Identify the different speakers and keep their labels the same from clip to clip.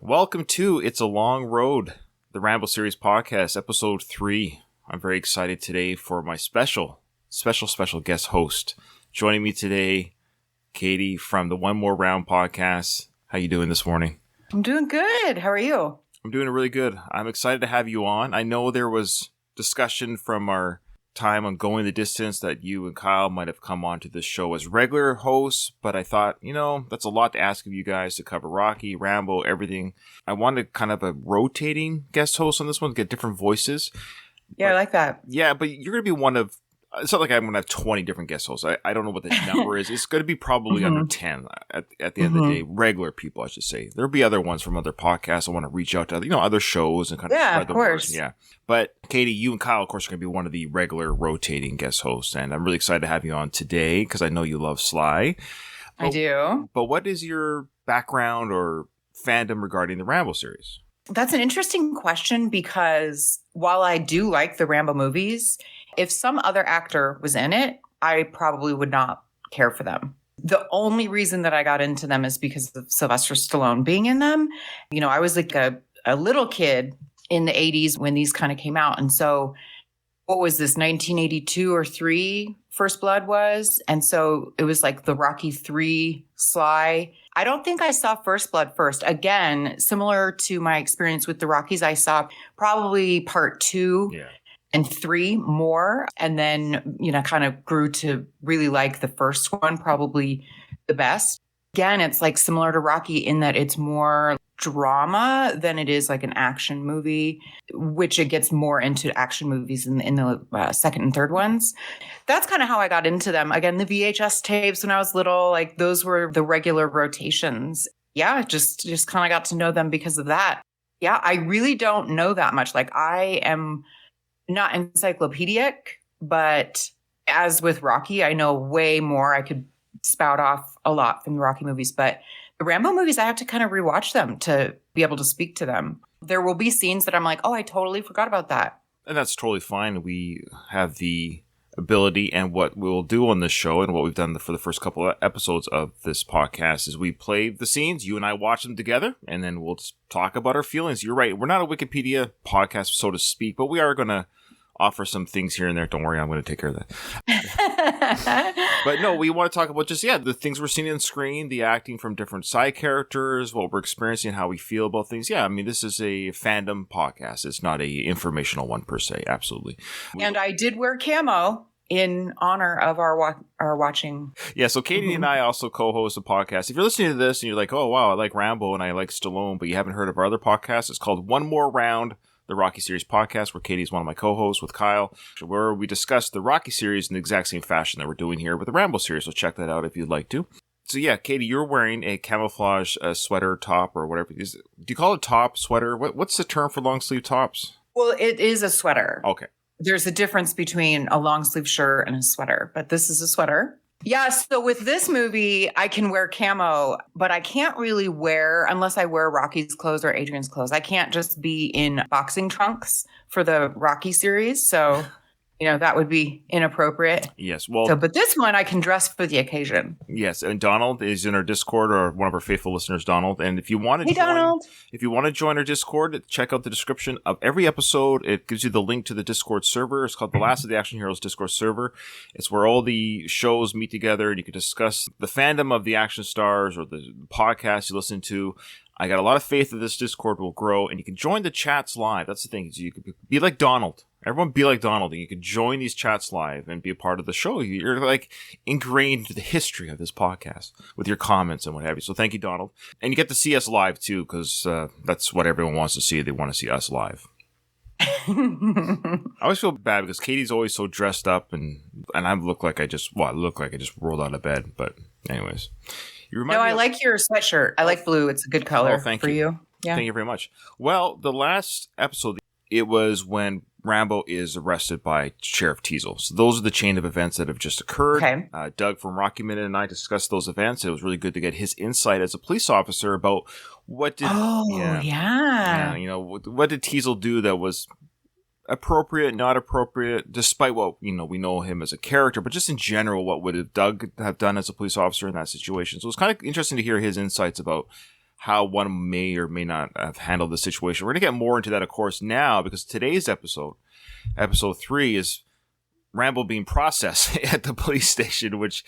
Speaker 1: Welcome to It's a Long Road, the Rambo Series podcast, episode 3. I'm very excited today for my special guest host. Joining me today, Katie from the One More Round podcast. How you doing this morning?
Speaker 2: I'm doing good. How are you?
Speaker 1: I'm doing really good. I'm excited to have you on. I know there was discussion from our time on Going the Distance that you and Kyle might have come on to this show as regular hosts, but I thought, that's a lot to ask of you guys to cover Rocky, Rambo, everything. I wanted kind of a rotating guest host on this one to get different voices.
Speaker 2: Yeah, I like that.
Speaker 1: Yeah, but you're going to be one of, it's not like I'm going to have 20 different guest hosts. I don't know what the number is. It's going to be probably under 10 at the end of the day. Regular people, I should say. There'll be other ones from other podcasts. I want to reach out to, other shows and kind of spread the word. Yeah. But Katie, you and Kyle, of course, are going to be one of the regular rotating guest hosts. And I'm really excited to have you on today because I know you love Sly.
Speaker 2: I do.
Speaker 1: But what is your background or fandom regarding the Rambo series?
Speaker 2: That's an interesting question because while I do like the Rambo movies, if some other actor was in it, I probably would not care for them. The only reason that I got into them is because of Sylvester Stallone being in them. I was like a little kid in the 80s when these kind of came out. And so what was this, 1982 or 3 First Blood was? And so it was like the Rocky 3 Sly. I don't think I saw First Blood first. Again, similar to my experience with the Rockies, I saw probably part 2 and 3 more. And then, kind of grew to really like the first one, probably the best. Again, it's like similar to Rocky in that it's more drama than it is like an action movie, which it gets more into action movies in the second and third ones. That's kind of how I got into them. Again, the VHS tapes when I was little, like those were the regular rotations. Yeah, just kind of got to know them because of that. Yeah, I really don't know that much. Like I am not encyclopedic, but as with Rocky, I know way more. I could spout off a lot from the Rocky movies, but the Rambo movies, I have to kind of rewatch them to be able to speak to them. There will be scenes that I'm like, oh, I totally forgot about that.
Speaker 1: And that's totally fine. We have the ability, and what we'll do on this show and what we've done for the first couple of episodes of this podcast is we play the scenes, you and I watch them together, and then we'll just talk about our feelings. You're right. We're not a Wikipedia podcast, so to speak, but we are going to offer some things here and there. Don't worry, I'm going to take care of that. But no, we want to talk about just, the things we're seeing on screen, the acting from different side characters, what we're experiencing, how we feel about things. Yeah, I mean, this is a fandom podcast. It's not a informational one per se. Absolutely.
Speaker 2: And I did wear camo in honor of our watching.
Speaker 1: Yeah, so Katie and I also co-host a podcast. If you're listening to this and you're like, oh, wow, I like Rambo and I like Stallone, but you haven't heard of our other podcast, it's called One More Round, the Rocky Series podcast, where Katie's one of my co-hosts with Kyle, where we discuss the Rocky series in the exact same fashion that we're doing here with the Rambo series. So check that out if you'd like to. So yeah, Katie, you're wearing a camouflage sweater top or whatever. Do you call it top, sweater? What's the term for long sleeve tops?
Speaker 2: Well, it is a sweater.
Speaker 1: Okay.
Speaker 2: There's a difference between a long sleeve shirt and a sweater, but this is a sweater. Yeah, so with this movie, I can wear camo, but I can't really wear, unless I wear Rocky's clothes or Adrian's clothes, I can't just be in boxing trunks for the Rocky series. So, that would be inappropriate.
Speaker 1: Yes, well.
Speaker 2: But this one, I can dress for the occasion.
Speaker 1: Yes, and Donald is in our Discord, or one of our faithful listeners, Donald. And if you want to join our Discord, check out the description of every episode. It gives you the link to the Discord server. It's called the Last of the Action Heroes Discord server. It's where all the shows meet together, and you can discuss the fandom of the action stars or the podcasts you listen to. I got a lot of faith that this Discord will grow, and you can join the chats live. That's the thing. You can be like Donald. Everyone be like Donald, and you can join these chats live and be a part of the show. You're like ingrained into the history of this podcast with your comments and what have you. So thank you, Donald. And you get to see us live too, because that's what everyone wants to see. They want to see us live. I always feel bad because Katie's always so dressed up, and I look like I just rolled out of bed. But anyways,
Speaker 2: I like your sweatshirt. I like blue. It's a good color for you. Yeah.
Speaker 1: Thank you very much. Well, the last episode, it was when Rambo is arrested by Sheriff Teasel. So those are the chain of events that have just occurred.
Speaker 2: Okay.
Speaker 1: Doug from Rocky Minute and I discussed those events. It was really good to get his insight as a police officer about what did... what did Teasel do that was appropriate, not appropriate, despite what, we know him as a character, but just in general, what would Doug have done as a police officer in that situation? So it was kind of interesting to hear his insights about how one may or may not have handled the situation. We're going to get more into that, of course, now, because today's episode 3, is Rambo being processed at the police station, which,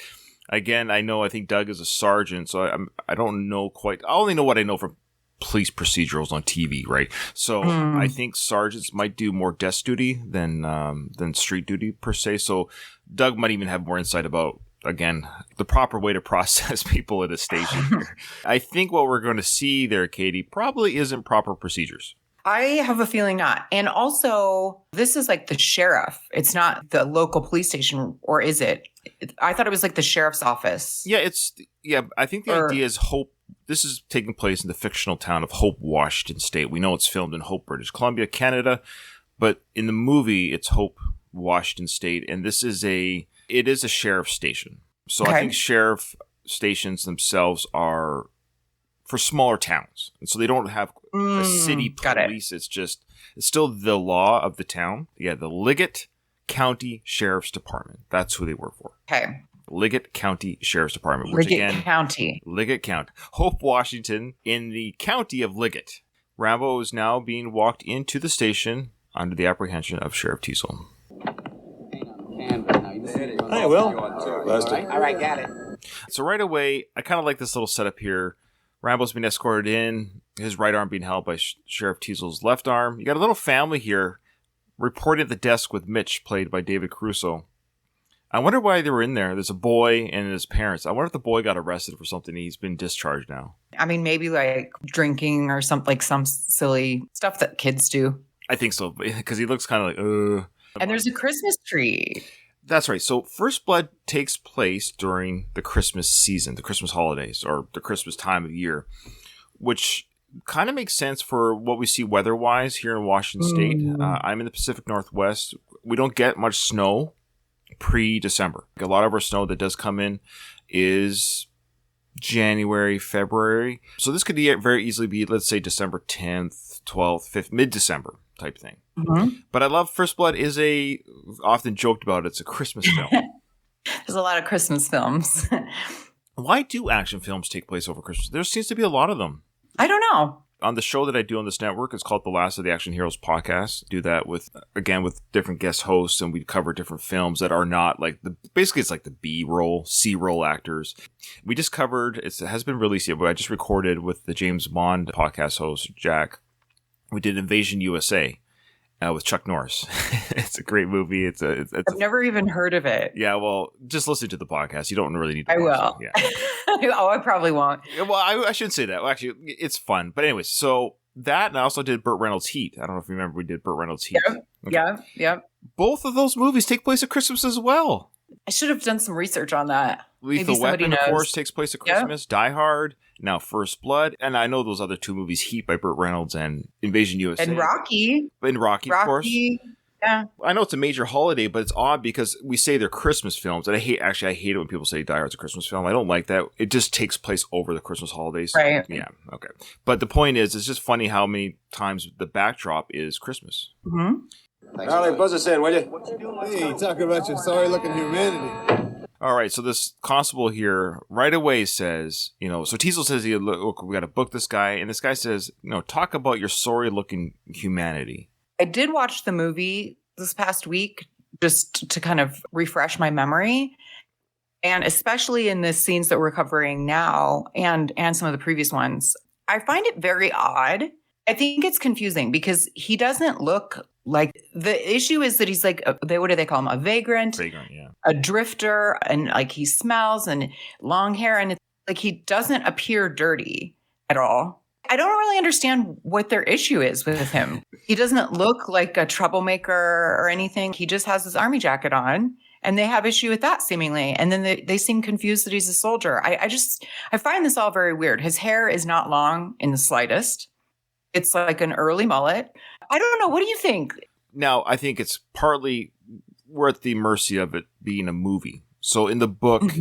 Speaker 1: again, I think Doug is a sergeant, so I don't know quite. I only know what I know from police procedurals on TV, right? So I think sergeants might do more desk duty than street duty per se. So Doug might even have more insight about, again, the proper way to process people at a station here. I think what we're going to see there, Katie, probably isn't proper procedures.
Speaker 2: I have a feeling not. And also, this is like the sheriff. It's not the local police station, or is it? I thought it was like the sheriff's office.
Speaker 1: Yeah, I think the idea is Hope. This is taking place in the fictional town of Hope, Washington State. We know it's filmed in Hope, British Columbia, Canada, but in the movie, it's Hope, Washington State, and it is a sheriff station. So I think sheriff stations themselves are for smaller towns, and so they don't have a city police. It's still the law of the town. Yeah, the Liggett County Sheriff's Department. That's who they work for.
Speaker 2: Okay.
Speaker 1: Liggett County Sheriff's Department.
Speaker 2: Liggett County.
Speaker 1: Hope, Washington, in the county of Liggett. Rambo is now being walked into the station under the apprehension of Sheriff Teasel.
Speaker 3: Hey, Will.
Speaker 4: All right, got it.
Speaker 1: So right away, I kind of like this little setup here. Rambo's being escorted in, his right arm being held by Sheriff Teasel's left arm. You got a little family here reporting at the desk with Mitch, played by David Caruso. I wonder why they were in there. There's a boy and his parents. I wonder if the boy got arrested for something. He's been discharged now.
Speaker 2: I mean, maybe like drinking or something, like some silly stuff that kids do.
Speaker 1: I think so, because he looks kind of like,
Speaker 2: And there's a Christmas tree.
Speaker 1: That's right. So First Blood takes place during the Christmas season, the Christmas holidays, or the Christmas time of year, which kind of makes sense for what we see weather-wise here in Washington State. I'm in the Pacific Northwest. We don't get much snow pre-December. A lot of our snow that does come in is January, February. So this could very easily be, let's say, December 10th, 12th, 5th, mid-December type thing. But I love First Blood is often joked about, it's a Christmas film.
Speaker 2: There's a lot of Christmas films.
Speaker 1: Why do action films take place over Christmas? There seems to be a lot of them.
Speaker 2: I don't know.
Speaker 1: On the show that I do on this network, it's called The Last of the Action Heroes podcast. Do that with different guest hosts, and we cover different films that are not like basically it's like the B-roll, C-roll actors. We just covered, it has been released yet, but I just recorded with the James Bond podcast host, Jack. We did Invasion USA with Chuck Norris. It's a great movie. I've
Speaker 2: never even heard of it.
Speaker 1: Yeah, well, just listen to the podcast. You don't really need to.
Speaker 2: I will.
Speaker 1: Yeah.
Speaker 2: Oh, I probably won't.
Speaker 1: Well, I shouldn't say that. Well, actually, it's fun. But anyways, so that, and I also did Burt Reynolds' Heat. I don't know if you remember, we did Burt Reynolds' Heat.
Speaker 2: Yep. Okay. Yep.
Speaker 1: Both of those movies take place at Christmas as well.
Speaker 2: I should have done some research on that.
Speaker 1: Lethal Weapon, of course, takes place at Christmas. Yep. Die Hard, now First Blood. And I know those other two movies, Heat by Burt Reynolds and Invasion USA.
Speaker 2: And Rocky.
Speaker 1: And Rocky, of course.
Speaker 2: Yeah.
Speaker 1: I know it's a major holiday, but it's odd because we say they're Christmas films. And I hate it when people say Die Hard's a Christmas film. I don't like that. It just takes place over the Christmas holidays.
Speaker 2: Right.
Speaker 1: Yeah. Okay. But the point is, it's just funny how many times the backdrop is Christmas.
Speaker 3: Charlie, buzz us in, will you?
Speaker 5: Hey, talk about your sorry-looking humanity.
Speaker 1: All right, so this constable here right away says, so Teasel says, look, we got to book this guy. And this guy says, talk about your sorry-looking humanity.
Speaker 2: I did watch the movie this past week just to kind of refresh my memory. And especially in the scenes that we're covering now and some of the previous ones, I find it very odd. I think it's confusing because he doesn't look like, the issue is that he's like, what do they call him? A vagrant?
Speaker 1: Vagrant, yeah.
Speaker 2: A drifter, and like he smells and long hair, and it's like he doesn't appear dirty at all. I don't really understand what their issue is with him. He doesn't look like a troublemaker or anything. He just has his army jacket on, and they have issue with that seemingly. And then they seem confused that he's a soldier. I find this all very weird. His hair is not long in the slightest. It's like an early mullet. I don't know. What do you think?
Speaker 1: Now, I think it's partly we're at the mercy of it being a movie. So in the book,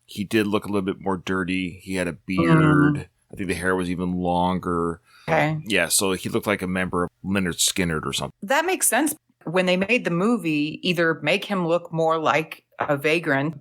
Speaker 1: he did look a little bit more dirty. He had a beard. I think the hair was even longer.
Speaker 2: Okay.
Speaker 1: Yeah, so he looked like a member of Lynyrd Skynyrd or something.
Speaker 2: That makes sense. When they made the movie, either make him look more like a vagrant.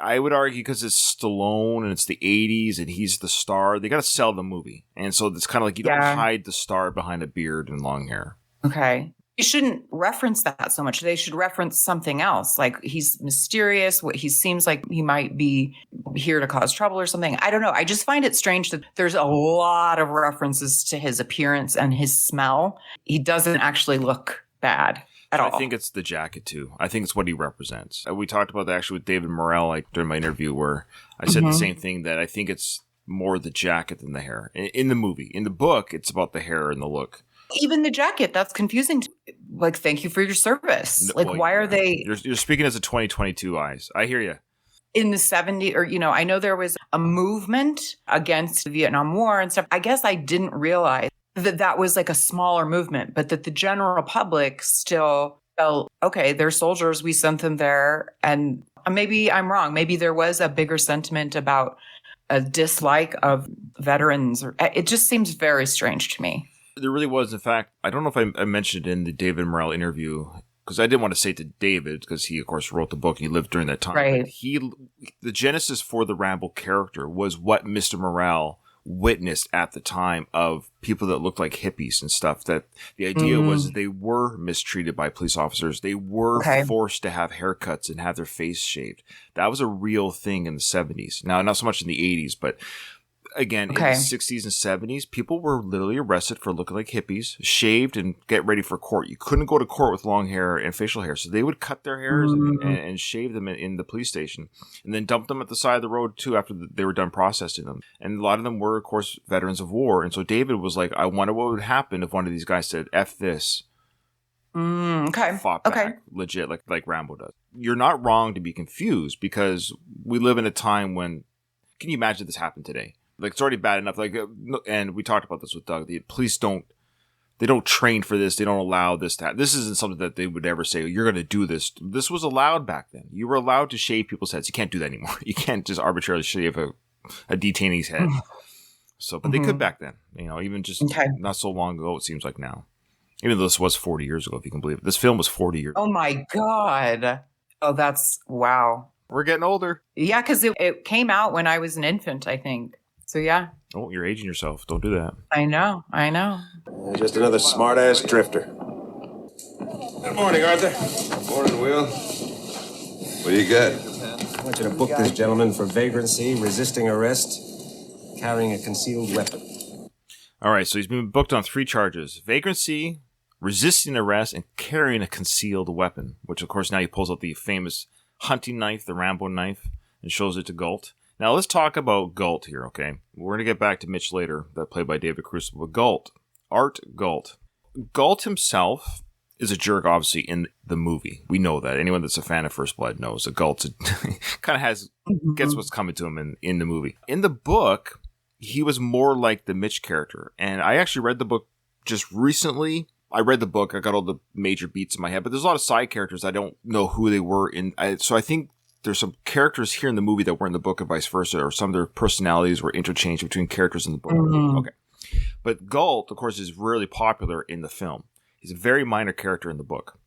Speaker 1: I would argue because it's Stallone and it's the 80s and he's the star, they got to sell the movie. And so it's kind of like you don't hide the star behind a beard and long hair.
Speaker 2: Okay. You shouldn't reference that so much. They should reference something else. Like he's mysterious. He seems like he might be here to cause trouble or something. I don't know. I just find it strange that there's a lot of references to his appearance and his smell. He doesn't actually look bad at all.
Speaker 1: I think it's the jacket too. I think it's what he represents. We talked about that actually with David Morrell during my interview where I said the same thing, that I think it's more the jacket than the hair. In the movie. In the book, it's about the hair and the look.
Speaker 2: Even the jacket, that's confusing. Like, thank you for your service. Like, why are they...
Speaker 1: You're speaking as a 2022 eyes. I hear you.
Speaker 2: In the 70s, or, I know there was a movement against the Vietnam War and stuff. I guess I didn't realize that was like a smaller movement, but that the general public still felt, okay, they're soldiers. We sent them there. And maybe I'm wrong. Maybe there was a bigger sentiment about a dislike of veterans. It just seems very strange to me.
Speaker 1: There really was. In fact, I don't know if I mentioned it in the David Morrell interview, because I didn't want to say it to David, because he, of course, wrote the book and he lived during that time.
Speaker 2: Right.
Speaker 1: The genesis for the Rambo character was what Mr. Morrell witnessed at the time of people that looked like hippies and stuff. That the idea was that they were mistreated by police officers. They were forced to have haircuts and have their face shaved. That was a real thing in the 70s. Now, not so much in the 80s, but... Again, in the 60s and 70s, people were literally arrested for looking like hippies, shaved, and get ready for court. You couldn't go to court with long hair and facial hair, so they would cut their hairs and shave them in the police station, and then dump them at the side of the road, too, after they were done processing them. And a lot of them were, of course, veterans of war. And so David was like, I wonder what would happen if one of these guys said, F this. Fought back, legit, like Rambo does. You're not wrong to be confused, because we live in a time when, can you imagine this happened today? Like, it's already bad enough. Like, and we talked about this with Doug. The police don't train for this. They don't allow this to happen. This isn't something that they would ever say, oh, you're going to do this. This was allowed back then. You were allowed to shave people's heads. You can't do that anymore. You can't just arbitrarily shave a detainee's head. So, but they could back then. Even just not so long ago, it seems like now. Even though this was 40 years ago, if you can believe it. This film was 40 years ago.
Speaker 2: Oh, my God. Oh, that's, wow.
Speaker 1: We're getting older.
Speaker 2: Yeah, because it came out when I was an infant, I think. So, yeah.
Speaker 1: Oh, you're aging yourself. Don't do that.
Speaker 2: I know.
Speaker 3: Just another smart-ass drifter.
Speaker 5: Good morning, Arthur.
Speaker 3: Morning, Will. What do you got?
Speaker 4: I want you to book this gentleman for vagrancy, resisting arrest, carrying a concealed weapon.
Speaker 1: All right, so he's been booked on 3 charges. Vagrancy, resisting arrest, and carrying a concealed weapon, which, of course, now he pulls out the famous hunting knife, the Rambo knife, and shows it to Galt. Now, let's talk about Galt here, okay? We're going to get back to Mitch later, that played by David Crusoe. But Galt, Art Galt. Galt himself is a jerk, obviously, in the movie. We know that. Anyone that's a fan of First Blood knows that Galt kind of gets what's coming to him in the movie. In the book, he was more like the Mitch character. And I actually read the book just recently. I read the book. I got all the major beats in my head. But there's a lot of side characters. I don't know who they were. So I think there's some characters here in the movie that were in the book and vice versa, or some of their personalities were interchanged between characters in the book. Okay. But Galt, of course, is really popular in the film. He's a very minor character in the book.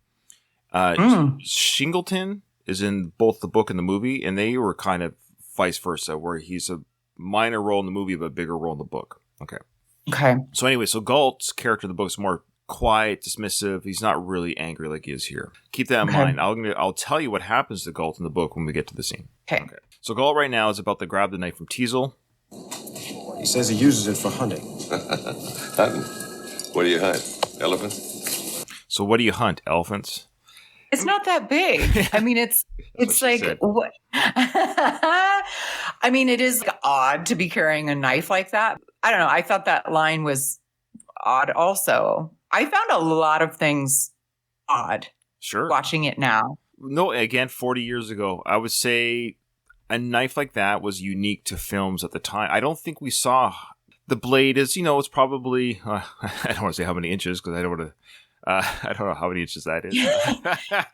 Speaker 1: Shingleton is in both the book and the movie, and they were kind of vice versa, where he's a minor role in the movie, but a bigger role in the book. Okay. So anyway, so Galt's character in the book is more quiet, dismissive. He's not really angry like he is here. Keep that in mind. I'll tell you what happens to Galt in the book when we get to the scene. Okay. So Galt right now is about to grab the knife from Teasel.
Speaker 4: He says he uses it for hunting.
Speaker 3: Hunting? What do you hunt? Elephants?
Speaker 1: So what do you hunt? Elephants?
Speaker 2: It's not that big. I mean, it's like what? I mean, it is odd to be carrying a knife like that. I don't know. I thought that line was odd also. I found a lot of things odd.
Speaker 1: Sure.
Speaker 2: Watching it now.
Speaker 1: No, again, 40 years ago, I would say a knife like that was unique to films at the time. I don't think we saw the blade is, it's probably, I don't want to say how many inches because I don't want to, I don't know how many inches that is.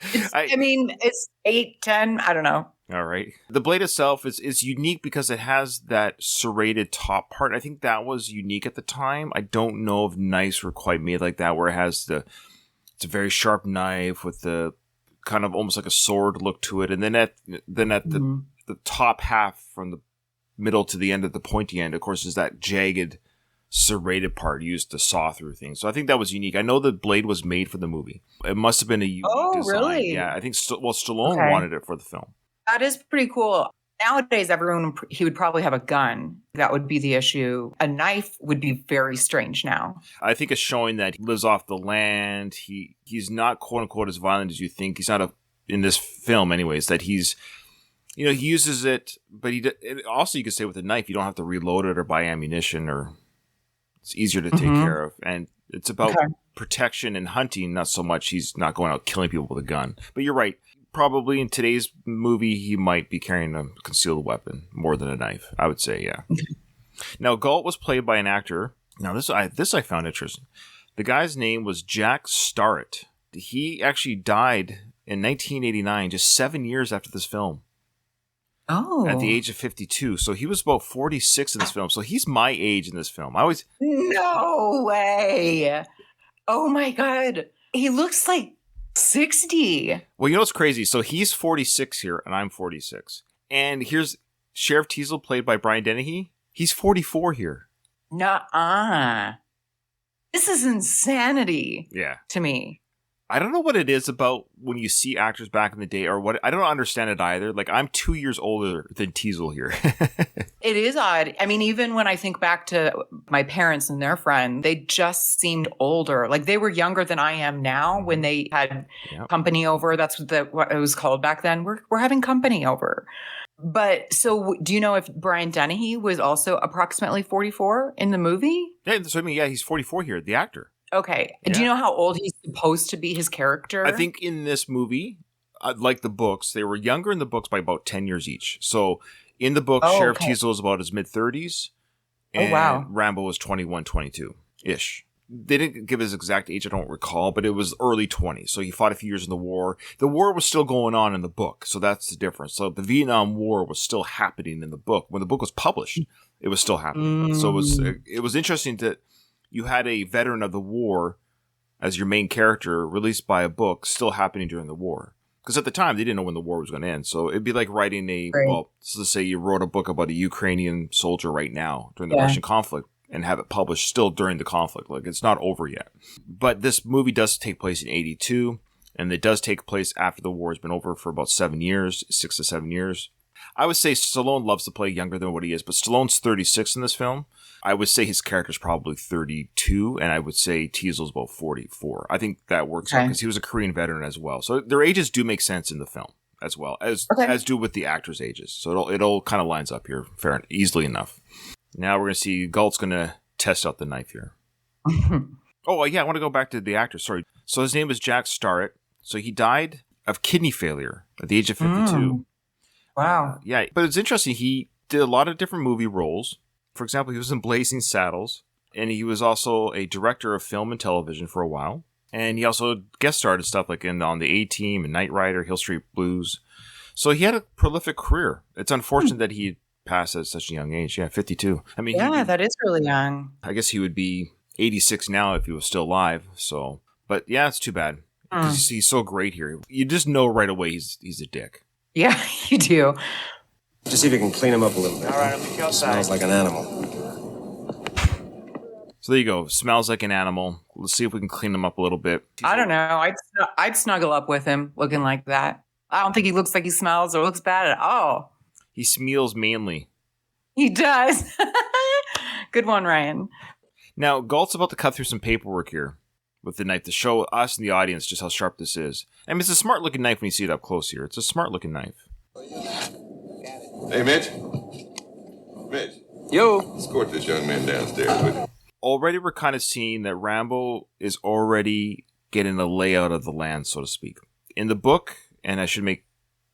Speaker 2: It's 8, 10, I don't know.
Speaker 1: All right. The blade itself is unique because it has that serrated top part. I think that was unique at the time. I don't know if knives were quite made like that, where it has it's a very sharp knife with the kind of almost like a sword look to it. And then at the the top half from the middle to the end of the pointy end, of course, is that jagged, serrated part used to saw through things. So I think that was unique. I know the blade was made for the movie. It must have been a unique design.
Speaker 2: Really?
Speaker 1: Yeah, I think Stallone wanted it for the film.
Speaker 2: That is pretty cool. Nowadays, he would probably have a gun. That would be the issue. A knife would be very strange now.
Speaker 1: I think it's showing that he lives off the land. He's not quote unquote as violent as you think. He's not in this film, anyways. That he's, he uses it, but also you could say with a knife, you don't have to reload it or buy ammunition, or it's easier to take care of. And it's about protection and hunting, not so much he's not going out killing people with a gun. But you're right. Probably in today's movie, he might be carrying a concealed weapon more than a knife. I would say, yeah. Now, Galt was played by an actor. Now, this I found interesting. The guy's name was Jack Starrett. He actually died in 1989, just 7 years after this film.
Speaker 2: Oh.
Speaker 1: At the age of 52. So he was about 46 in this film. So he's my age in this film.
Speaker 2: No way. Oh, my God. He looks like 60.
Speaker 1: Well, you know what's crazy? So he's 46 here, and I'm 46. And here's Sheriff Teasle, played by Brian Dennehy. He's 44 here.
Speaker 2: Nuh-uh. This is insanity.
Speaker 1: Yeah.
Speaker 2: To me.
Speaker 1: I don't know what it is about when you see actors back in the day, or what. I don't understand it either. Like, I'm 2 years older than Teasle here.
Speaker 2: It is odd. I mean, even when I think back to my parents and their friend, they just seemed older. Like, they were younger than I am now when they had company over. That's what it was called back then. We're having company over. But so do you know if Brian Dennehy was also approximately 44 in the movie?
Speaker 1: Yeah, so I mean, he's 44 here, the actor.
Speaker 2: Okay. Yeah. Do you know how old he's supposed to be, his character?
Speaker 1: I think in this movie, like the books, they were younger in the books by about 10 years each. So in the book, Sheriff Teasle is about his mid-30s. And Rambo was 21, 22-ish. They didn't give his exact age, I don't recall, but it was early 20s. So he fought a few years in the war. The war was still going on in the book, so that's the difference. So the Vietnam War was still happening in the book. When the book was published, it was still happening. So it was interesting that you had a veteran of the war as your main character, released by a book still happening during the war. Because at the time, they didn't know when the war was going to end. So it'd be like writing well, so let's say you wrote a book about a Ukrainian soldier right now during the Russian conflict and have it published still during the conflict. Like, it's not over yet. But this movie does take place in 82, and it does take place after the war has been over for about 7 years, 6 to 7 years. I would say Stallone loves to play younger than what he is, but Stallone's 36 in this film. I would say his character's probably 32, and I would say Teasle's about 44. I think that works out because he was a Korean veteran as well. So their ages do make sense in the film as well, as do with the actors' ages. So it all kind of lines up here easily enough. Now we're going to see Galt's going to test out the knife here. Oh, yeah, I want to go back to the actor. Sorry. So his name is Jack Starrett. So he died of kidney failure at the age of 52.
Speaker 2: Wow.
Speaker 1: Yeah, but it's interesting. He did a lot of different movie roles. For example, he was in Blazing Saddles, and he was also a director of film and television for a while. And he also guest starred and stuff like on the A-Team and Knight Rider, Hill Street Blues. So he had a prolific career. It's unfortunate that he passed at such a young age. Yeah, 52. I mean,
Speaker 2: that is really young.
Speaker 1: I guess he would be 86 now if he was still alive. So, but yeah, it's too bad. He's so great here. You just know right away he's a dick.
Speaker 2: Yeah, you do.
Speaker 4: Just see if you can clean him up a little bit.
Speaker 5: All right, let me go outside.
Speaker 4: Smells like an animal.
Speaker 1: So there you go. Smells like an animal. Let's see if we can clean him up a little bit.
Speaker 2: I don't know. I'd snuggle up with him looking like that. I don't think he looks like he smells or looks bad at all.
Speaker 1: He smells manly.
Speaker 2: He does. Good one, Ryan.
Speaker 1: Now, Galt's about to cut through some paperwork here with the knife to show us and the audience just how sharp this is. I mean, it's a smart-looking knife when you see it up close here. It's a smart-looking knife.
Speaker 3: Hey, Mitch. Mitch.
Speaker 4: Yo.
Speaker 3: Escort this young man downstairs, would you?
Speaker 1: Already we're kind of seeing that Rambo is already getting a layout of the land, so to speak. In the book, and I should make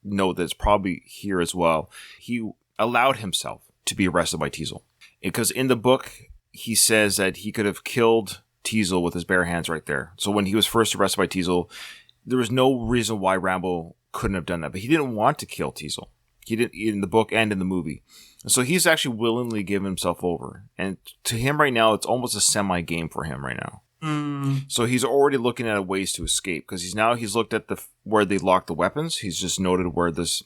Speaker 1: note that it's probably here as well, he allowed himself to be arrested by Teasle. Because in the book, he says that he could have killed Teasle with his bare hands right there. So when he was first arrested by Teasle, there was no reason why Rambo couldn't have done that. But he didn't want to kill Teasle. He didn't in the book and in the movie. And so he's actually willingly given himself over. And to him right now, it's almost a semi-game for him right now. So he's already looking at ways to escape because he's looked at where they locked the weapons. He's just noted where this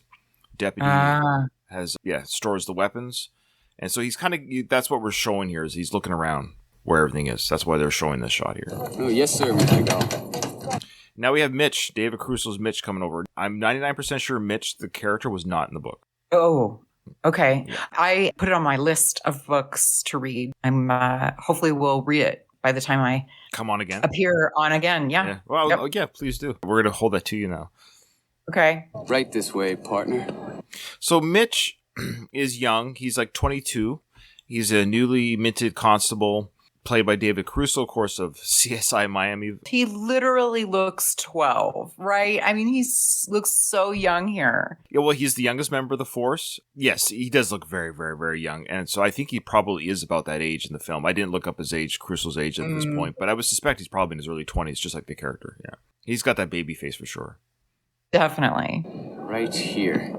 Speaker 1: deputy stores the weapons. And so he's kind of, that's what we're showing here, is he's looking around where everything is. That's why they're showing this shot here.
Speaker 6: Oh, yes, sir, Mr. Gall.
Speaker 1: Now we have Mitch, David Caruso's Mitch coming over. I'm 99% sure Mitch, the character, was not in the book.
Speaker 2: Oh, okay. Yeah. I put it on my list of books to read. I'm hopefully will read it by the time I
Speaker 1: come on again.
Speaker 2: Appear on again. Yeah.
Speaker 1: Well, yeah, please do. We're going to hold that to you now.
Speaker 2: Okay.
Speaker 6: Right this way, partner.
Speaker 1: So Mitch is young. He's like 22. He's a newly minted constable, played by David Caruso, of course, of CSI Miami.
Speaker 2: He literally looks 12, right? I mean, he looks so young here.
Speaker 1: Yeah, well, he's the youngest member of the force. Yes, he does look very, very, very young. And so I think he probably is about that age in the film. I didn't look up his age, Caruso's age at this point, but I would suspect he's probably in his early 20s, just like the character. Yeah, he's got that baby face for sure.
Speaker 2: Definitely.
Speaker 6: Right here.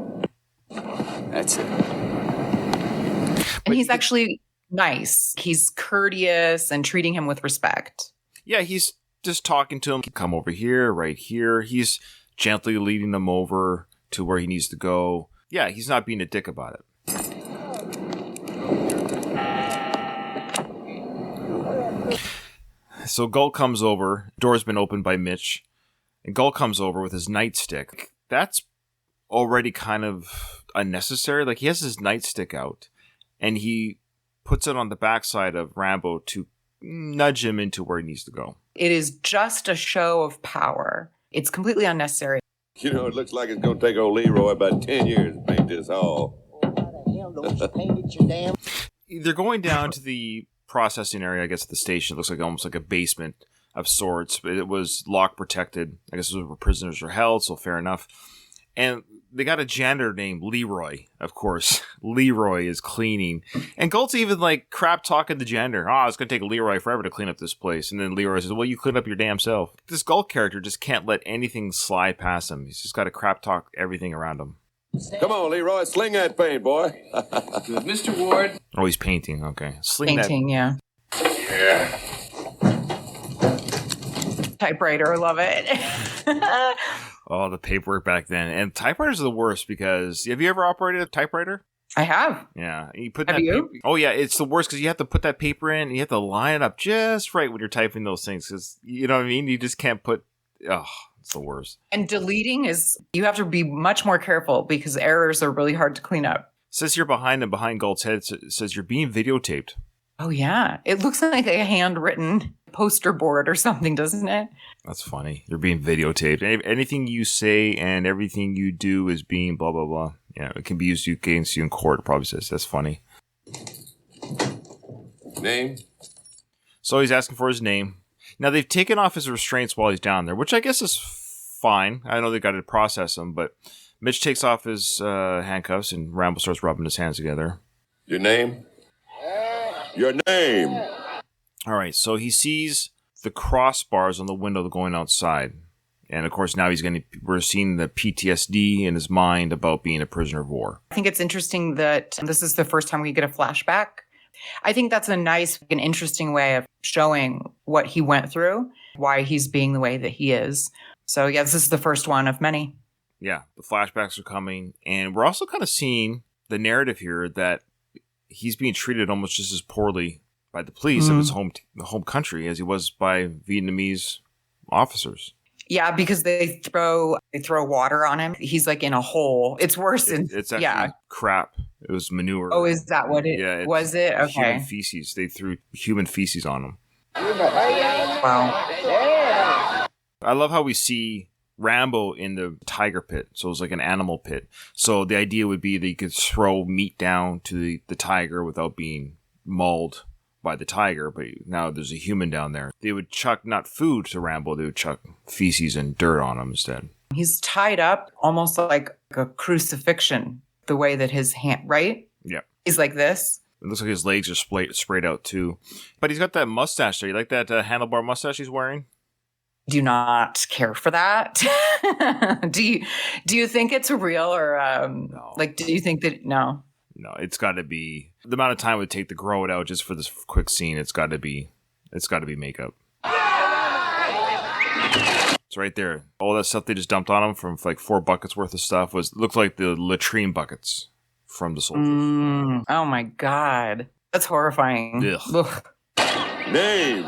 Speaker 6: That's it.
Speaker 2: And he's actually nice. He's courteous and treating him with respect.
Speaker 1: Yeah, he's just talking to him. Come over here, right here. He's gently leading him over to where he needs to go. Yeah, he's not being a dick about it. So Gull comes over. Door's been opened by Mitch. And Gull comes over with his nightstick. That's already kind of unnecessary. Like, he has his nightstick out. And he puts it on the backside of Rambo to nudge him into where he needs to go.
Speaker 2: It is just a show of power. It's completely unnecessary.
Speaker 3: You know, it looks like it's going to take old Leroy about 10 years to paint this hall.
Speaker 1: They're going down to the processing area, I guess, at the station. It looks like almost like a basement of sorts. But it was lock protected. I guess it was where prisoners are held, so fair enough. And they got a janitor named Leroy, of course. Leroy is cleaning. And Galt's even like crap talking the janitor. Oh, it's going to take Leroy forever to clean up this place. And then Leroy says, well, you clean up your damn self. This Galt character just can't let anything slide past him. He's just got to crap talk everything around him.
Speaker 3: Come on, Leroy, sling that paint, boy.
Speaker 6: Mr. Ward.
Speaker 1: Oh, he's painting. Okay.
Speaker 2: Painting, yeah. Typewriter, love it.
Speaker 1: Oh, the paperwork back then. And typewriters are the worst because have you ever operated a typewriter?
Speaker 2: I have.
Speaker 1: Yeah. You put
Speaker 2: have
Speaker 1: that
Speaker 2: you?
Speaker 1: Paper, oh, yeah. It's the worst because you have to put that paper in and you have to line it up just right when you're typing those things because, you know what I mean? You just can't put... Oh, it's the worst.
Speaker 2: And deleting is... You have to be much more careful because errors are really hard to clean up.
Speaker 1: It says here behind him, behind Galt's head, it says you're being videotaped.
Speaker 2: Oh, yeah. It looks like a handwritten poster board or something, doesn't it?
Speaker 1: That's funny. You're being videotaped. Anything you say and everything you do is being blah, blah, blah. Yeah, it can be used against you in court, it probably says. That's funny.
Speaker 3: Name?
Speaker 1: So he's asking for his name. Now, they've taken off his restraints while he's down there, which I guess is fine. I know they got to process him, but Mitch takes off his handcuffs and Rambo starts rubbing his hands together.
Speaker 3: Your name? Your name!
Speaker 1: All right, so he sees the crossbars on the window going outside. And of course, now we're seeing the PTSD in his mind about being a prisoner of war.
Speaker 2: I think it's interesting that this is the first time we get a flashback. I think that's a nice and interesting way of showing what he went through, why he's being the way that he is. So yeah, this is the first one of many.
Speaker 1: Yeah, the flashbacks are coming. And we're also kind of seeing the narrative here that he's being treated almost just as poorly by the police of his home country as he was by Vietnamese officers.
Speaker 2: Yeah, because they throw water on him. He's like in a hole. It's worse than
Speaker 1: it's actually crap. It was manure.
Speaker 2: Oh, is that what it was? It okay.
Speaker 1: Human feces. They threw human feces on him.
Speaker 2: Wow.
Speaker 1: I love how we see Rambo in the tiger pit. So it's like an animal pit. So the idea would be that you could throw meat down to the tiger without being mauled by the tiger, but now there's a human down there. They would chuck not food to Rambo, they would chuck feces and dirt on him instead.
Speaker 2: He's tied up almost like a crucifixion, the way that his hand, right?
Speaker 1: Yeah.
Speaker 2: He's like this.
Speaker 1: It looks like his legs are sprayed out too. But he's got that mustache there. You like that handlebar mustache he's wearing?
Speaker 2: Do not care for that. Do you think it's real or
Speaker 1: no.
Speaker 2: Like, do you think that, no?
Speaker 1: No, it's got to be the amount of time it would take to grow it out just for this quick scene. It's got to be makeup. It's right there. All that stuff they just dumped on him from like 4 buckets worth of stuff looked like the latrine buckets from the soldiers.
Speaker 2: Oh my God. That's horrifying.
Speaker 1: Ugh.
Speaker 3: Name.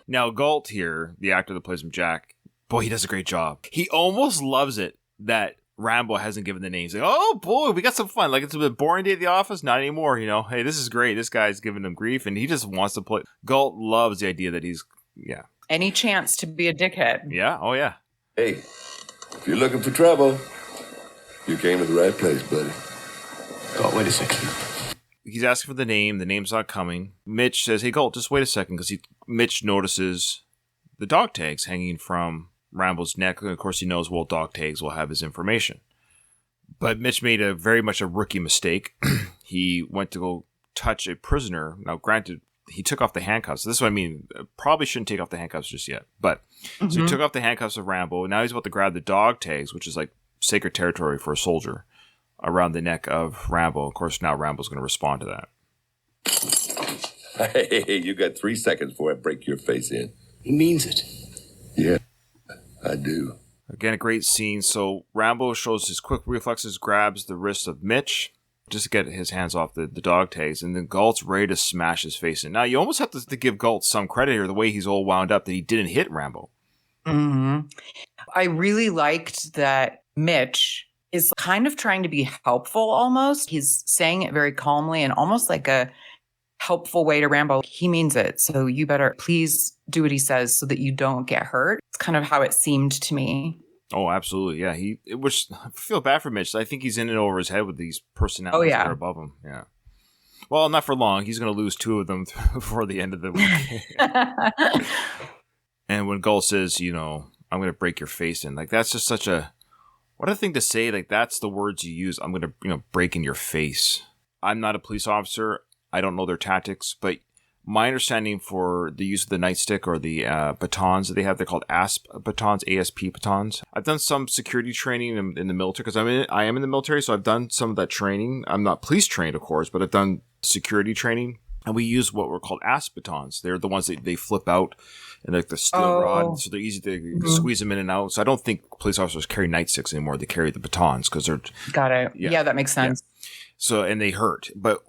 Speaker 1: Now, Galt here, the actor that plays him, Jack, boy, he does a great job. He almost loves it that Rambo hasn't given the names. Like, oh boy, we got some fun. Like, it's a bit boring day at the office. Not anymore, you know. Hey, this is great. This guy's giving him grief, and he just wants to play. Galt loves the idea that he's,
Speaker 2: Any chance to be a dickhead.
Speaker 1: Yeah, oh yeah.
Speaker 3: Hey, if you're looking for trouble, you came to the right place, buddy.
Speaker 6: Oh, wait a second.
Speaker 1: He's asking for the name. The name's not coming. Mitch says, hey, Galt, just wait a second, because Mitch notices the dog tags hanging from Rambo's neck. And of course, he knows, well, dog tags will have his information. But Mitch made very much a rookie mistake. He went to go touch a prisoner. Now, granted, he took off the handcuffs. This is what I mean. Probably shouldn't take off the handcuffs just yet. But so he took off the handcuffs of Rambo. And now he's about to grab the dog tags, which is like sacred territory for a soldier, around the neck of Rambo. Of course, now Rambo's going to respond to that.
Speaker 3: Hey, you got 3 seconds before I break your face in.
Speaker 6: He means it.
Speaker 3: Yeah, I do.
Speaker 1: Again, a great scene. So Rambo shows his quick reflexes, grabs the wrist of Mitch just to get his hands off the dog tags, and then Galt's ready to smash his face in. Now, you almost have to give Galt some credit here, the way he's all wound up, that he didn't hit Rambo.
Speaker 2: I really liked that Mitch is kind of trying to be helpful almost. He's saying it very calmly and almost like a helpful way to Rambo. He means it. So you better please do what he says so that you don't get hurt. It's kind of how it seemed to me.
Speaker 1: Oh, absolutely. Yeah. Which I feel bad for Mitch. I think he's in it over his head with these personalities that are above him. Yeah. Well, not for long. He's going to lose 2 of them before the end of the week. And when Galt says, I'm going to break your face in, like, that's just such what a thing to say. Like, that's the words you use. I'm going to, break in your face. I'm not a police officer. I don't know their tactics, but my understanding for the use of the nightstick or the batons that they have, they're called ASP batons, ASP batons. I've done some security training in the military because I am in the military, so I've done some of that training. I'm not police trained, of course, but I've done security training, and we use what were called ASP batons. They're the ones that they flip out and like the steel rod, so they're easy to squeeze them in and out. So I don't think police officers carry nightsticks anymore. They carry the batons because they're...
Speaker 2: Got it. Yeah, that makes sense.
Speaker 1: Yeah. So, and they hurt, but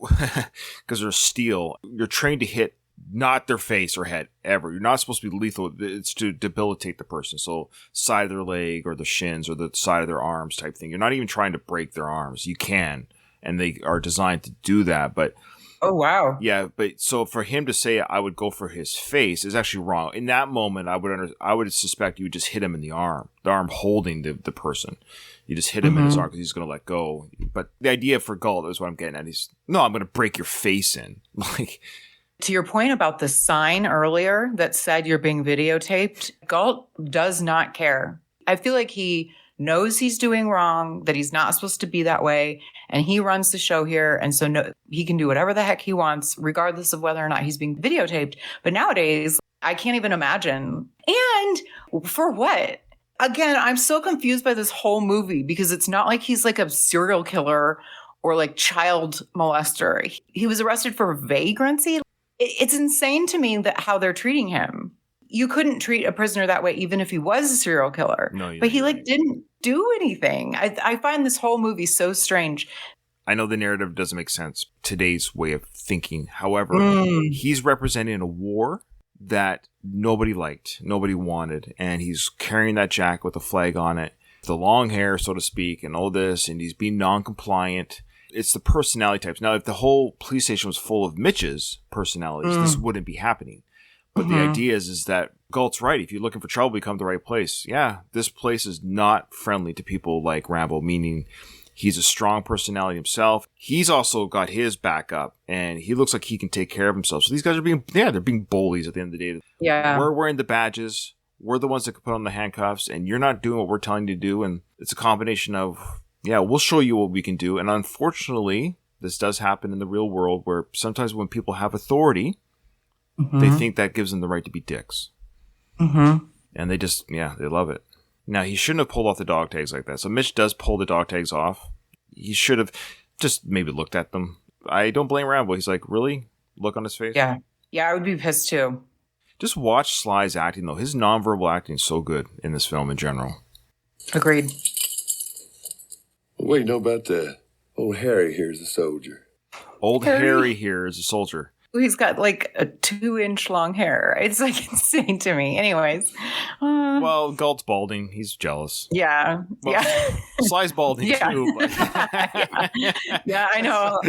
Speaker 1: because they're steel, you're trained to hit not their face or head ever. You're not supposed to be lethal. It's to debilitate the person. So side of their leg or the shins or the side of their arms type thing. You're not even trying to break their arms. You can, and they are designed to do that. But
Speaker 2: oh, wow.
Speaker 1: Yeah. But so for him to say I would go for his face is actually wrong. In that moment, I would suspect you would just hit him in the arm holding the person. You just hit him in his arm because he's going to let go. But the idea for Galt is what I'm getting at. I'm going to break your face in. Like,
Speaker 2: to your point about the sign earlier that said you're being videotaped, Galt does not care. I feel like he knows he's doing wrong, that he's not supposed to be that way, and he runs the show here, and so he can do whatever the heck he wants, regardless of whether or not he's being videotaped. But nowadays, I can't even imagine. And for what? Again, I'm so confused by this whole movie because it's not like he's like a serial killer or like child molester. He was arrested for vagrancy. It's insane to me that how they're treating him. You couldn't treat a prisoner that way even if he was a serial killer.
Speaker 1: No,
Speaker 2: but he didn't do anything. I find this whole movie so strange.
Speaker 1: I know the narrative doesn't make sense, today's way of thinking. However, he's representing a war that nobody liked, nobody wanted, and he's carrying that jacket with a flag on it, the long hair, so to speak, and all this, and he's being non-compliant. It's the personality types. Now, if the whole police station was full of Mitch's personalities, this wouldn't be happening. But the idea is that Galt's right. If you're looking for trouble, you come to the right place. Yeah, this place is not friendly to people like Rambo, meaning he's a strong personality himself. He's also got his back up, and he looks like he can take care of himself. So these guys are they're being bullies at the end of the day.
Speaker 2: Yeah.
Speaker 1: We're wearing the badges. We're the ones that can put on the handcuffs, and you're not doing what we're telling you to do. And it's a combination of, we'll show you what we can do. And unfortunately, this does happen in the real world where sometimes when people have authority, they think that gives them the right to be dicks. And they just, they love it. Now, he shouldn't have pulled off the dog tags like that. So Mitch does pull the dog tags off. He should have just maybe looked at them. I don't blame Rambo. He's like, really? Look on his face?
Speaker 2: Yeah. Yeah, I would be pissed too.
Speaker 1: Just watch Sly's acting, though. His nonverbal acting is so good in this film in general.
Speaker 2: Agreed.
Speaker 3: What do you know about that? Old Harry here's a soldier.
Speaker 1: Old Harry here is a soldier.
Speaker 2: He's got like a 2-inch long hair. It's like insane to me. Anyways.
Speaker 1: Well, Galt's balding. He's jealous.
Speaker 2: Yeah.
Speaker 1: Well,
Speaker 2: yeah.
Speaker 1: Sly's balding too. But
Speaker 2: yeah, I know.